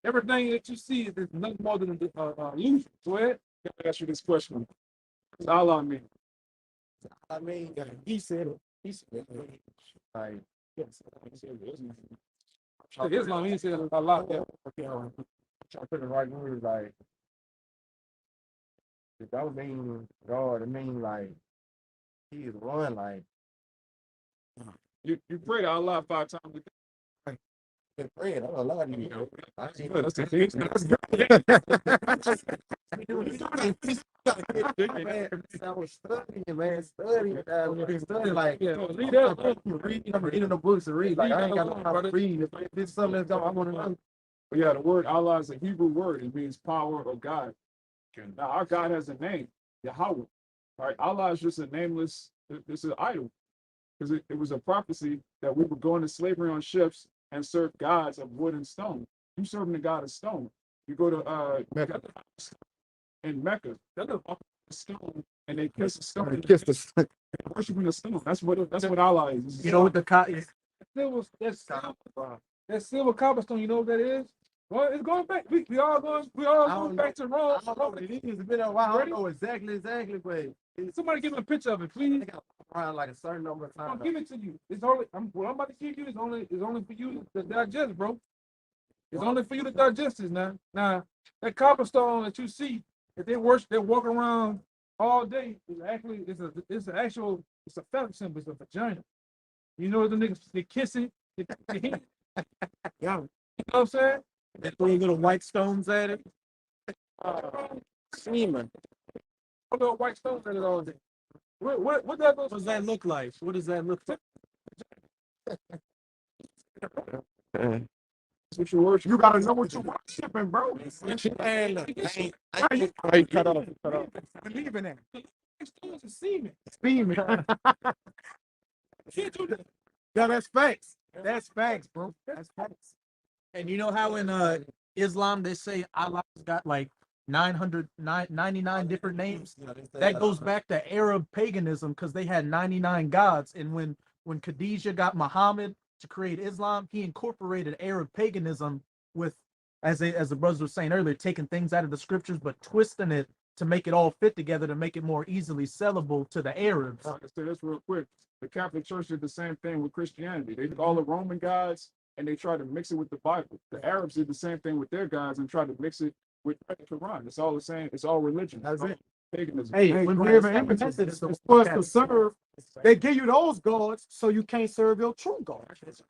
Everything that you see is nothing more than a illusion. Go ahead. Let me ask you this question. What's Allah mean? I mean, He said it. he said, like, yes, Islam, he said a lot. Yeah. okay, I'm trying to put the right word, like, it don't mean God, it mean like he is one, like You pray to Allah 5 times a day. the bread. I don't know a lot of you know. I ain't know. That's the Man, I was studying, man, studying like Yeah, leave that alone. I'm reading the books to read. Like I ain't got no time to read. If it's something that's going, I want to know. Yeah, the word Allah is a Hebrew word. It means power of God. Now our God has a name, Yahweh. All right, Allah is just a nameless. This is an idol, because it was a prophecy that we would go into slavery on ships and serve gods of wood and stone. You serving the god of stone. You go to Mecca. in Mecca, they're the stone and they kiss the stone. Kiss the Worshiping the stone. That's what Allah is. You know what the That silver cobblestone, you know what that is? Well, it's going back. We all going back to Rome. I don't know what it is. It's been a while. I don't know exactly, but Somebody give me a picture of it, please. around like a certain number of I'll times. give it to you. It's only what I'm about to give you is only for you to digest, bro. It's only for you to digest this now. Now that cobblestone that you see, that they walk around all day, is actually it's a phallic symbol, it's a vagina. You know the niggas they kiss it, they hit it. Yeah. You know what I'm saying? They throw little white stones at it. Semen. All the white stones at it all day. What that What does that look like? What does that look like? That's what you worship. You gotta know what you're worshiping, bro. Hey, cut off. Believe in that. White stones are semen. Steaming. Can't do that. Yeah, that's facts. That's facts, bro. That's facts. And you know how in Islam they say Allah's got like 999 different names? That goes back to Arab paganism because they had 99 gods. And when Khadijah got Muhammad to create Islam, he incorporated Arab paganism with, as the brothers were saying earlier, taking things out of the scriptures but twisting it to make it all fit together to make it more easily sellable to the Arabs. I'll say this real quick. The Catholic Church did the same thing with Christianity. They took all the Roman gods and they tried to mix it with the Bible. The Arabs did the same thing with their gods and tried to mix it with the Quran. It's all the same. It's all religion. That's it. Paganism. Hey, when we ever implement it, it's for us to serve. They give you those gods so you can't serve your true God. That's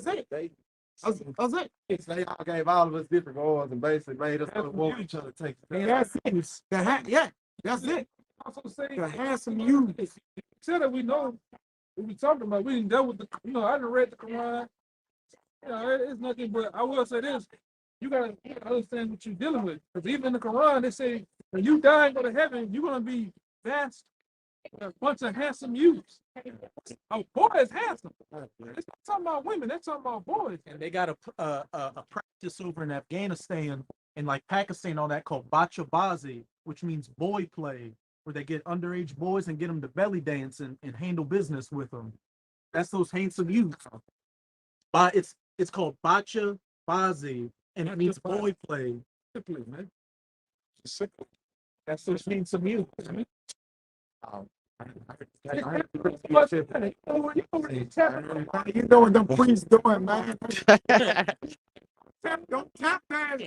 it. That's it. They all gave all of us different goals and basically made us want each other to take. And that's it. Yeah, that's it. Also say The handsome you. said that we know what we talking about. We didn't deal with the, I done read the Quran. It's nothing but I will say this. You gotta understand what you're dealing with. Because even in the Quran, they say when you die and go to heaven, you're gonna be vast a bunch of handsome youths. A boy is handsome. It's not talking about women, they're talking about boys. And they got a practice over in Afghanistan and like Pakistan, all that called bachabazi, which means boy play, where they get underage boys and get them to belly dance and handle business with them. That's those handsome youths. But it's called bachabazi, and it means boy play. Simply, man. That's what means some youth. You know what them priests doing, man. Don't tap that.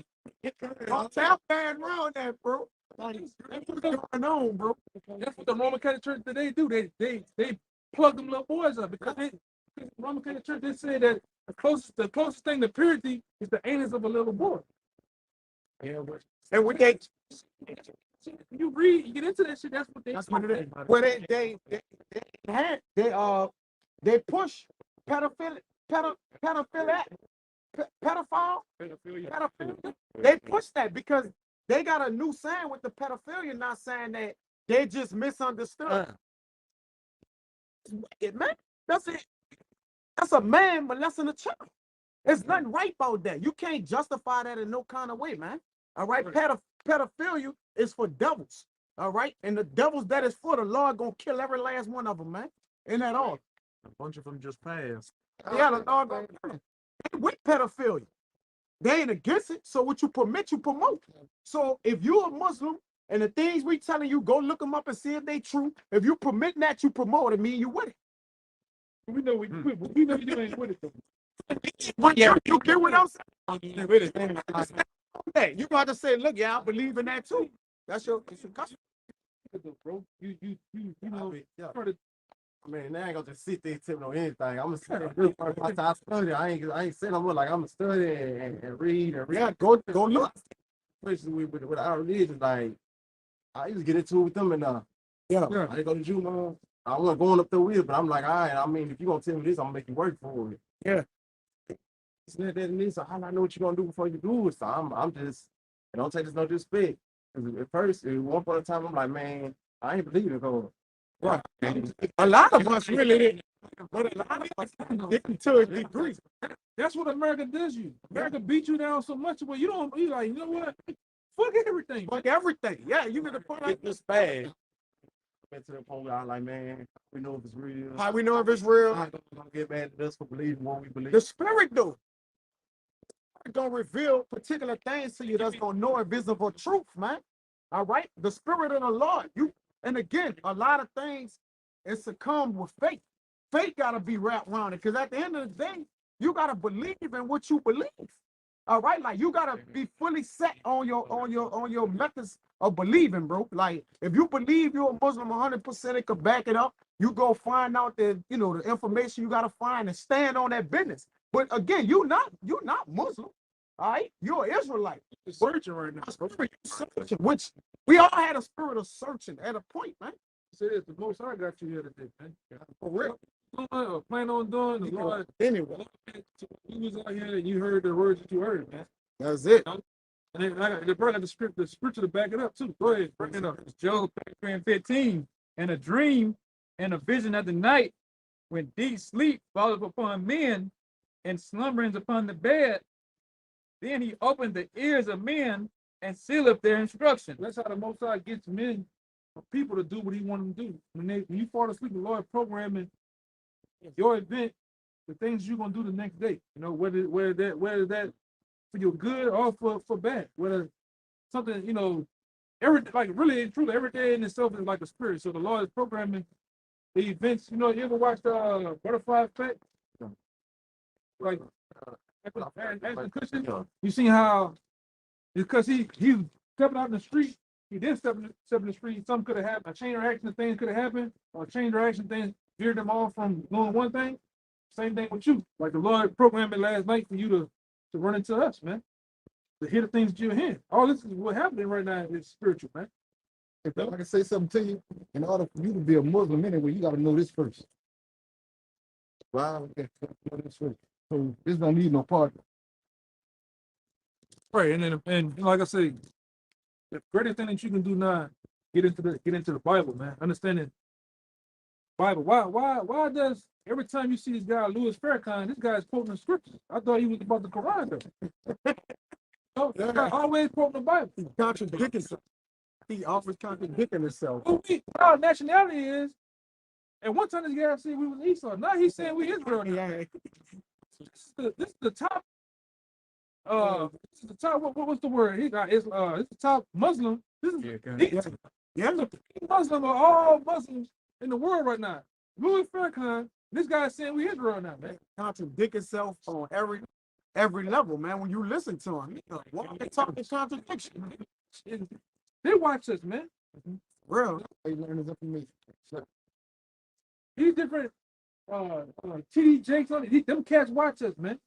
Don't tap that around that, bro. That's what's going on, bro. That's what the Roman Catholic Church they do. They plug them little boys up because the Roman Catholic Church they say that the closest thing to purity is the anus of a little boy. Yeah, and when they You read, you get into that shit. That's what they. That's what it is. Well, they push pedophile. They push that because they got a new saying with the pedophilia, not saying that they just misunderstood. It, man, that's it. That's a man molesting a child. There's nothing right about that. You can't justify that in no kind of way, man. All right, pedophilia is for devils. All right, and the devils that is for the Lord gonna kill every last one of them, man. Ain't that all? A bunch of them just passed. Yeah, the Lord gonna kill them. They with pedophilia. They ain't against it. So what you permit, you promote. So if you're a Muslim and the things we telling you, go look them up and see if they true. If you permit that, you promote it. Mean you with it. We know you ain't with it though. You get what I'm saying? Hey, you got to say, look, yeah, I believe in that too. That's your custom. Bro, you know. I mean, they ain't gonna just sit there and tell me no anything. I'm gonna sit there I study. I ain't saying no more. Like I'm gonna study and read and read. Yeah, go look. Especially with our religion, like I used to get into it with them and Yeah. I didn't go to Juma. I wasn't going up there with it, but I'm like, all right. I mean, if you gonna tell me this, I'm gonna make you work for it. Yeah. It's not that and this. So how do I know what you're gonna do before you do it? So I'm just don't take this no disrespect. At first, at one point in time, I'm like, man, I ain't believe in God. Right. A lot of us really didn't, but a lot of us didn't to a degree. That's what America does you. America beat you down so much where you don't, you like, you know what? Fuck everything. Like everything. Yeah, you get the point. Get this bad. Went to the point where I was like, man, we know if it's real. How we know if it's real? I'm gonna get mad at us for believing what we believe. The spirit though. It's gonna reveal particular things to you that's gonna know invisible truth, man. All right. The spirit of the Lord. And again, a lot of things it succumb with faith. Faith gotta be wrapped around it. Because at the end of the day, you gotta believe in what you believe. All right, like you gotta be fully set on your methods of believing, bro. Like if you believe you're a Muslim 100%, it could back it up. You go find out the the information you gotta find and stand on that business. But again, you're not Muslim, all right? You're an Israelite. You're searching right now. Searching, which we all had a spirit of searching at a point, man. Say this, the most I got you here today, man. For real. Plan on doing the Lord. Anyway, You was out here and you heard the words that you heard, man. that's it. And then they brought out the scripture to back it up too. Go ahead, bring it up. It's Job 33:15. And a dream and a vision of the night, when deep sleep falleth upon men and slumberings upon the bed, then he opened the ears of men and sealeth their instruction. That's how the Most High gets men or people to do what he wants them to do. When you fall asleep, the Lord programming your event, the things you're gonna do the next day. Whether that for your good or for bad. Whether something, really and truly, every day in itself is like a spirit. So the Lord is programming the events. You ever watch the Butterfly Effect? Like Ashton Kutcher, you see how because he stepping out in the street, he did step in the street. Something could have happened. A chain reaction of things could have happened, or a chain reaction things veered them off from doing one thing. Same thing with you. Like the Lord programmed it last night for you to run into us, man. To hear the things that you're hearing. All this is what happening right now is spiritual, man. If I can say something to you, in order for you to be a Muslim anyway, you got to know this first. Wow. Know this first. So this don't need no partner. Right, and like I say, the greatest thing that you can do now, get into the Bible, man. Understanding Bible. Why does every time you see this guy Louis Farrakhan, this guy's quoting the scriptures? I thought he was about the Quran though. This guy always quoting the Bible. He's contradicting himself. He always contradicting himself. Our nationality is. And one time this guy said we was Esau. Now he's saying we Israel. Yeah. This is the top. This is the top. What's the word? He got. It's the top Muslim. This is the Muslim of all Muslims in the world right now. Louis Farrakhan. This guy's saying we Israel now, man. Contradict himself on every level, man. When you listen to him, why they talking contradiction? They watch us, man. Real. They learn his information. These different TD Jakes on it. Them cats watch us, man.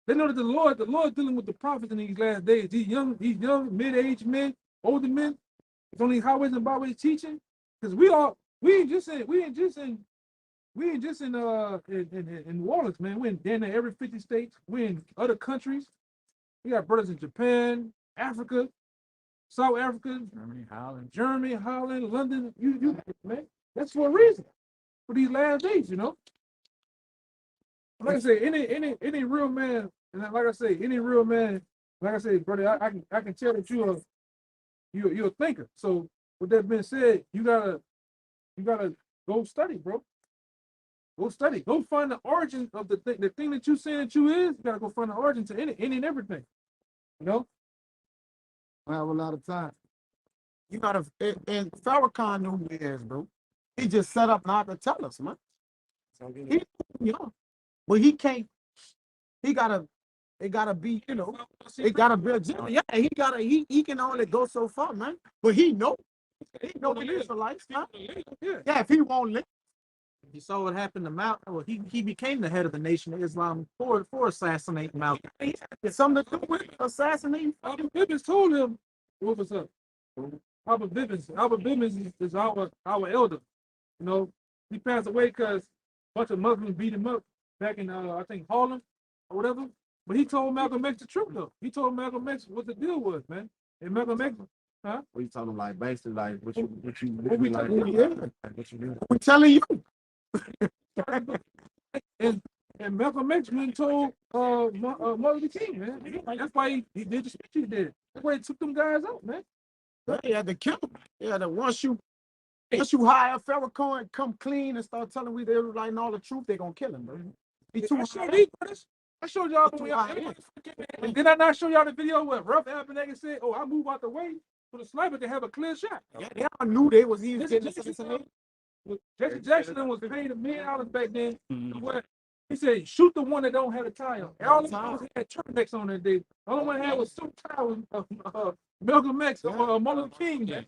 They know that the Lord dealing with the prophets in these last days. These young mid-aged men, older men, it's on these highways and byways teaching. Because we ain't just in New Orleans, man. We're in every 50 states. We're in other countries. We got brothers in Japan, Africa, South Africa, Germany, Holland, London. You man. That's for a reason. For these last days, Like I say, any real man, and like I say, any real man, like I say, brother, I can tell that you're a thinker. So with that being said, you gotta go study, bro. Go study. Go find the origin of the thing that you saying that you is. You gotta go find the origin to any and everything. I have a lot of time. You gotta, and Farrakhan knew who he is, bro. He just set up not to tell us, man. But he can't. It gotta be, it gotta be a gentleman. Yeah, he can only go so far, man. But he know the Israelites, huh? Yeah, if he won't live. You saw what happened to Malcolm. Well, he became the head of the Nation of Islam for assassinating Malcolm. Something to do with assassinating. Albert Bivens told him what was up. Albert Bivens is our elder. He passed away because a bunch of Muslims beat him up back in I think Harlem or whatever. But he told Malcolm X the truth though. He told Malcolm X what the deal was, man. And Malcolm X Huh? What you telling them, like basically like what you What we like, telling you? what you do? We're telling you. And Malcolm X went and told Martin Luther King, man. That's why he did the speech he did. That's why he took them guys out, man. They had to kill him. Yeah, that once you hire Farrakhan, come clean and start telling we they're writing all the truth, they're gonna kill him, bro. He too I showed y'all Too when high. did I not show y'all the video where Ruff Abernathy said, "Oh, I move out the way for the sniper to have a clear shot." Yeah, they all knew they was getting Jesse assassinated. Jackson was paid $1 million back then. Mhm. What? He said, "Shoot the one that don't have a tie on." All the ones had turtlenecks on that day. The only one had was suit tie with Malcolm X or Martin Luther King. Man.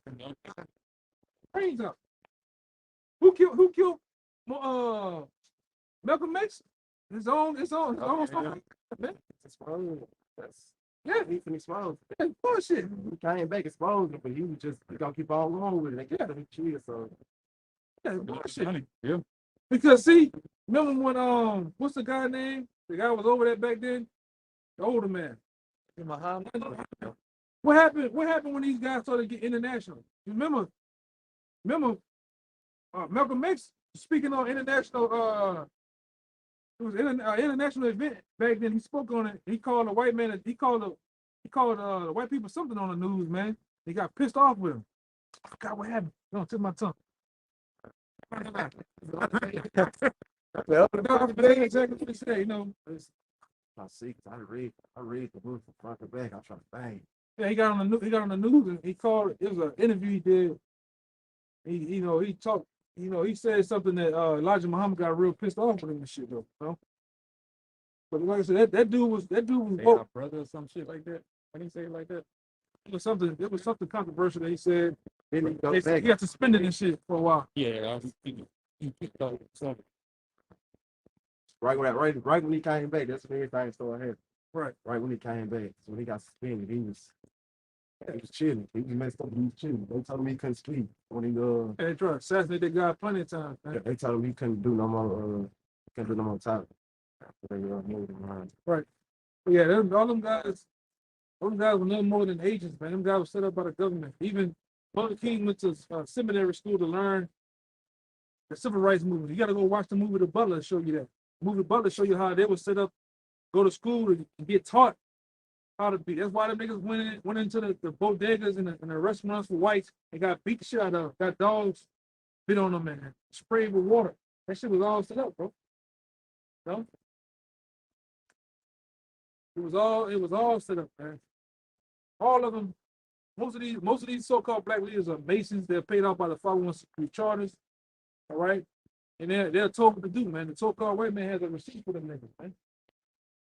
Brains up. Who killed Malcolm X? His own son. Man. Exposed. That's Yeah, he finna expose. that's bullshit. He came back exposed, but he was just gonna keep on going with it. They got him cheated, so That's bullshit. Funny. Yeah. Because see, remember when what's the guy name? The guy was over there back then? The older man. What happened? What happened when these guys started to get international? You remember Malcolm X speaking on international it was an international event back then. He spoke on it. He called the white man. He called the white people something on the news, man. They got pissed off with him. I forgot what happened. No, tip my tongue. I forget exactly what he said. You know, I see. I read the book from front to back. I'm trying to bang. yeah, he got on the news and he called. It was an interview he did. He talked. He said something that Elijah Muhammad got real pissed off with him and shit though. You know? But like I said, that dude was woke. Brother or some shit like that. When he say it like that. It was something controversial that he said. Then he goes He back. got suspended and shit for a while. Yeah, he thought something. Right when he came back, that's when everything started happening. Right. Right when he came back, so when he got suspended, he was chilling. He was messed up. He was chilling. They told him he couldn't speak when he They tried to assassinate that guy plenty of times, man. they told him he couldn't do no more time. They moved him around. But yeah, all them guys were nothing more than agents, man. Them guys were set up by the government. Even Martin Luther King went to seminary school to learn the civil rights movement. You got to go watch the movie The Butler to show you that. The movie The Butler show you how they were set up, go to school and get taught how to be. That's why the niggas went into the bodegas and the restaurants for whites and got beat the shit out of them. Got dogs bit on them and sprayed with water. That shit was all set up, bro. No? It was all set up, man. All of them, most of these so-called black leaders are Masons. They're paid off by the 501c3 charters. All right. And they're told what to do, man. The so-called white man has a receipt for them niggas, man.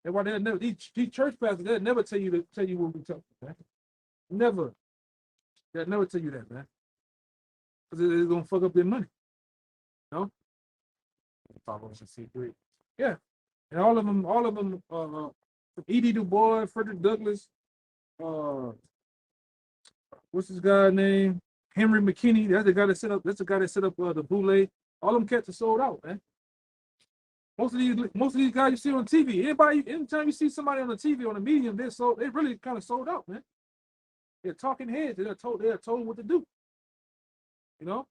That's why they'll never these church pastors, they'll never tell you what we tell you, man. Never. They'll never tell you that, man. Because they're gonna fuck up their money. No? 501c3. Yeah. And all of them, E.D. Du Bois, Frederick Douglass, what's this guy's name? Henry McKinney. That's the guy that set up the Boule. All them cats are sold out, man. Most of these guys you see on TV, anytime you see somebody on the TV on the medium, they really kind of sold out, man. They're talking heads. They're told what to do. You know?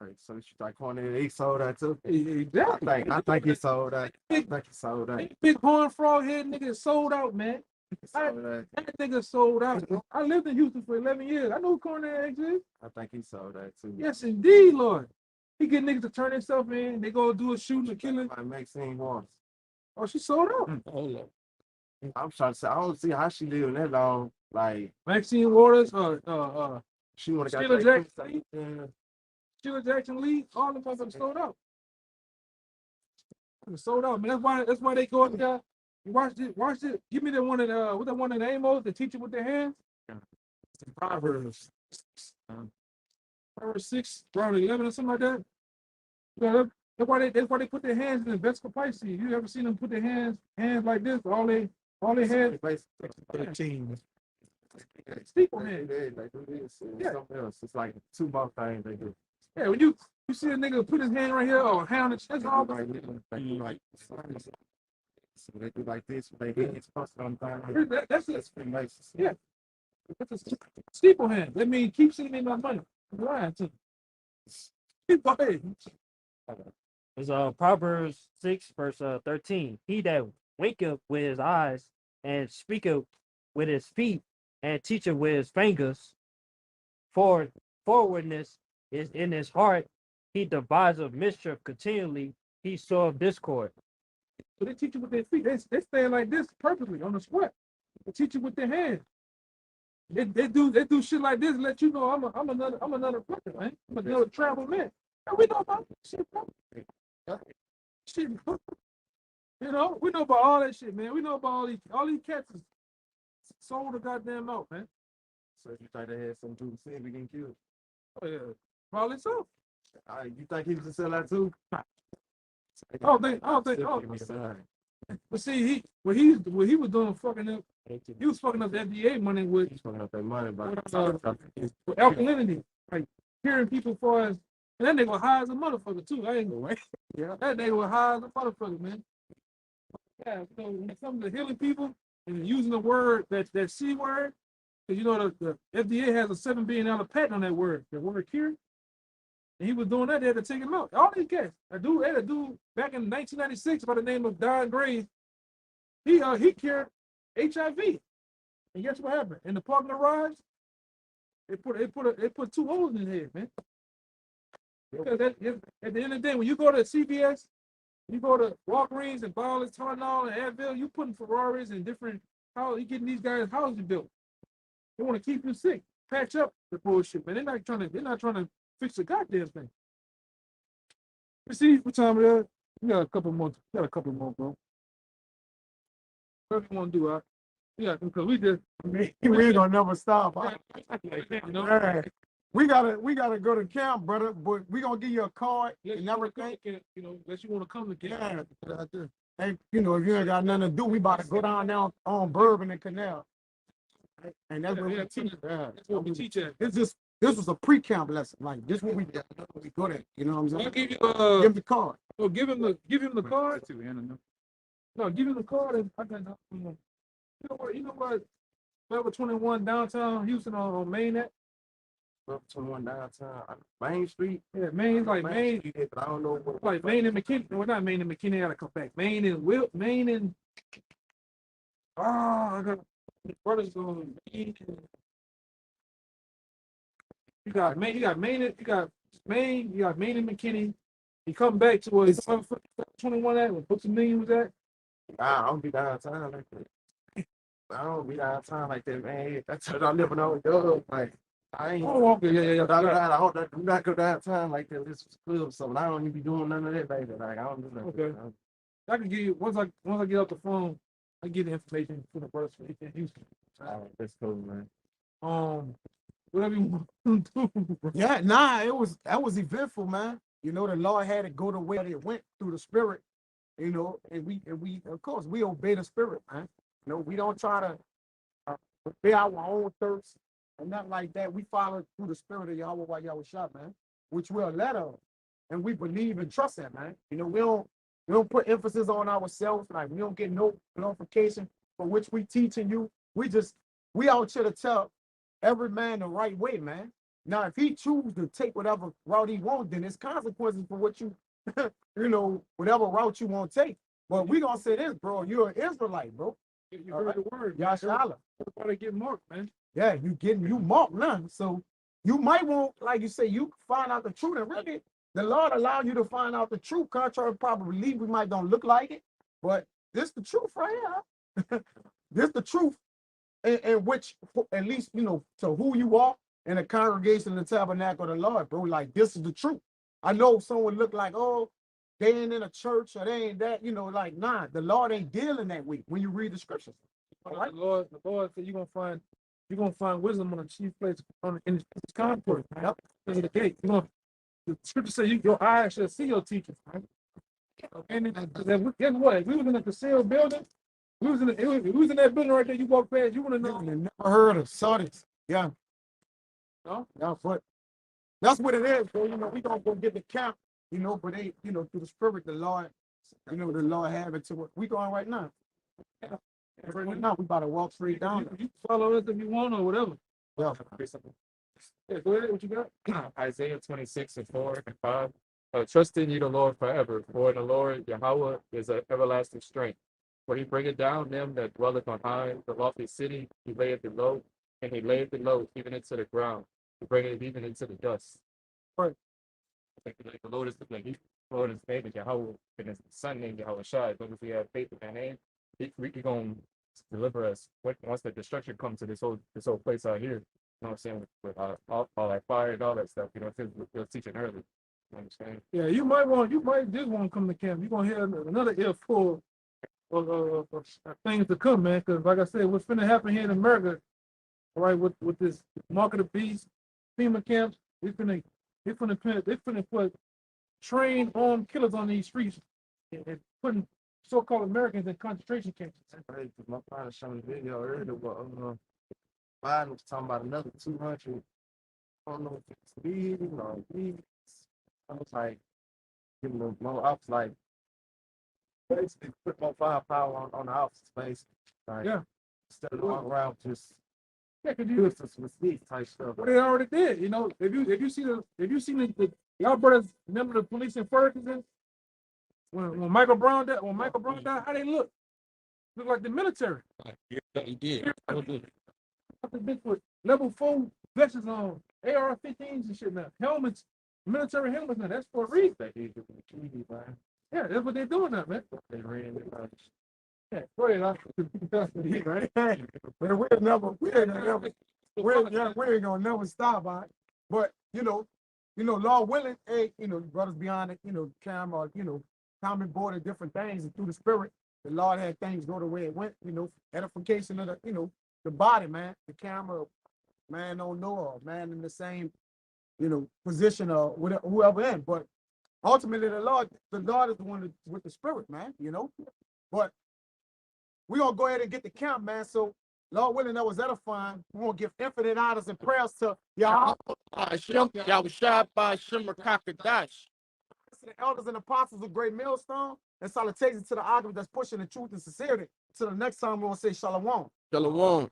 Right, so you like Cornell, he sold that too. Exactly. I think he sold that. I think he sold that. Big horn frog head nigga sold out, man. He sold that. That nigga sold out. I lived in Houston for 11 years. I know who Cornell X is. I think he sold that too. Yes, indeed, Lord. He get niggas to turn themselves in. They go do a shooting or killing. Like Maxine Waters. Oh, she sold out. Hold up. I'm trying to say, I don't see how she living that long. Like Maxine Waters, she would have got Sheila that Jackson. yeah. Sheila Jackson Lee, all them motherfuckers sold out. Sold out, man. That's why they go up there. Watch it. Give me the one that with the one in Amos, the teacher with their hands. Proverbs. Proverbs 6, Proverbs 11 or something like that. Yeah, that's why they put their hands in the Vesper Pisces. You ever seen them put their hands like this? All they had 13. steeple hands. Yeah. Something else. It's like 2 more things they do. Yeah, when you see a nigga put his hand right here or hand on the chest, all Right, they do like so they do like this. They hit it's supposed to that's it. Freemasons. Yeah. That's a steeple hand. That means keep sending me my money. I'm lying to you. Go ahead. It's Proverbs 6, verse 13. He that winketh with his eyes and speaketh with his feet and teacheth with his fingers, forwardness is in his heart. He deviseth mischief continually. He soweth discord. So they teach you with their feet. They stand like this perfectly on the square. They teach you with their hands. They do shit like this. Let you know I'm another person, man. I'm another travel man. And we know about that shit, bro. Shit, bro. You know, we know about all that shit, man. We know about all these cats is sold the goddamn out, man. So you think they had something to do with Sid getting killed? Oh yeah, probably so. You think he was a sellout too? I don't think. Give me some. But see, what he was doing, fucking up. He was fucking up the FDA money with He's fucking up their money, but with alkalinity, like hearing people for us. And that nigga was high as a motherfucker too. I ain't gonna wait. Yeah, that nigga was high as a motherfucker, man. Yeah, so when it comes to healing people and using the word that C word, because you know the FDA has a $7 billion patent on that word cure. And he was doing that, they had to take him out. All these cats. They had a dude back in 1996 by the name of Don Graves. He cured HIV. And guess what happened? In the parking garage, they put 2 holes in his head, man. Because at the end of the day, when you go to CVS, you go to Walgreens and buy all this Tylenol and Advil, you putting Ferraris and different how you getting these guys houses built. They want to keep you sick, patch up the bullshit, man. They're not trying to fix the goddamn thing. You see what time it is? We got a couple more, bro. What do you want to do, yeah, because we just We ain't gonna never stop. Huh? you know. Yeah. We gotta go to camp, brother. But we gonna give you a card and everything. You know, unless you want to come again. Yeah. Hey, you know, if you ain't got nothing to do, we about to go down now on Bourbon and Canal. And that's what we teach. That's what we teach at. This was a pre-camp lesson. Like this what we go there. You know what I'm saying? I'll give you Give him the card. oh, give him the card. No, give him the card and I can you know what? Level 21 downtown Houston on Main at? Level 21 downtown Main Street. Yeah, Main like Main. Street, but I don't know what. Like Main and McKinney. Well, not Main and McKinney. I gotta come back. Main and I got brothers going. You got Main and McKinney. You come back to where 21 at, where Books and Million was at. I don't be downtown like that. I don't be downtown like that, man. That's what I'm living on. Yo, like I ain't. Oh, okay, yeah. I don't go downtown like that. This was club, so I don't even be doing none of that, baby. Like I don't do nothing. Okay. I can give you once I get off the phone, I get the information from the brothers in Houston. All right, that's cool, man. Whatever you want to do. Yeah, that was eventful, man. You know, the Lord had to go the way that it went through the spirit, you know, and we of course we obey the spirit, man. You know, we don't try to obey our own thirst and nothing like that. We follow through the spirit of Yahweh while Yahweh shot, man, which we're led of. And we believe and trust that, man. You know, we don't put emphasis on ourselves, like we don't get no glorification for which we teaching you. We out here to tell every man the right way, man. Now, if he chooses to take whatever route he wants, then there's consequences for what you, you know, whatever route you want to take. But we gonna say this, bro. You're an Israelite, bro. You heard the word. Yashala. Everybody get marked, man. Yeah, you marked now. So you might want, like you say, you find out the truth. And really, the Lord allowed you to find out the truth. Contrary to probably believe we might don't look like it, but this the truth right here. This the truth, in which, at least, you know, to who you are in the congregation of the tabernacle of the Lord, bro. Like, this is the truth. I know someone look like, oh, they ain't in a church or they ain't that, you know, like, nah, the Lord ain't dealing that way when you read the scriptures. Right? The Lord said you're gonna find wisdom on the chief place in his concord. Yep. In the gate. The scripture says your eyes shall see your teachers. Right? And then guess what? We was in a concealed building. We was in that building right there. You walk past, you want to know. Never heard of Sardis. Yeah. No? That's what it is, bro. You know, we gonna go get the camp, you know, but they, you know, through the spirit, the Lord, you know, the Lord have it to what we going right now. Right now, we about to walk straight down. You follow us if you want or whatever. Yeah. Yeah, go ahead. What you got? Isaiah 26:4 and 5. Trust in you, the Lord, forever. For in the Lord, Yahweh, is an everlasting strength. For he bringeth down them that dwelleth on high, the lofty city, he layeth it low, and he layeth it low, even into the ground. He bringeth it even into the dust. Right. Like the Lord is the Lord is name is Yahweh, and his son named Yahweh Shai. As long as we have faith in that name, he going to deliver us once the destruction comes to this whole place out here. You know what I'm saying? With all that fire and all that stuff. You know, we're teaching early. You understand? Yeah, you might just want to come to camp. You're gonna hear another earful of things to come, man. Because like I said, what's finna happen here in America, all right, with this mark of the beast, FEMA camps, they finna put trained armed killers on these streets and putting so-called Americans in concentration camps. Hey, 'cause my father showed me a video earlier. But Biden was talking about another 200. I don't know if it's speed or weeds. I was like, giving them more. I was like, basically put more firepower on the office space. Like, Yeah. instead of going around just Yeah, because doing some speed type stuff. what they already did, you know, if you see the y'all brothers remember the police in Ferguson when Michael Brown died, how they look like the military. Yeah, he did. The bitch with level 4 vests on, AR-15s and shit now, helmets, military helmets now. That's for a reason. That dude with the TV, man. Yeah, that's what they're doing now, man. They ran it out. Yeah, go ahead. We ain't gonna never stop on it. But Lord willing, hey, brothers beyond it, camera, common board and different things, and through the spirit, the Lord had things go the way it went, edification of the body, man. The camera, man don't know, or man in the same, position or whatever, whoever in. But ultimately the Lord is the one with the spirit, man, But we're gonna go ahead and get the camp, man. So Lord willing, that was edifying. We're gonna give infinite honors and prayers to y'all. Y'all was shot by Shimmer Kakadash. To the elders and apostles of Great Millstone, and salutations to the argument that's pushing the truth and sincerity. Till the next time, we're gonna say shalom. Shalom.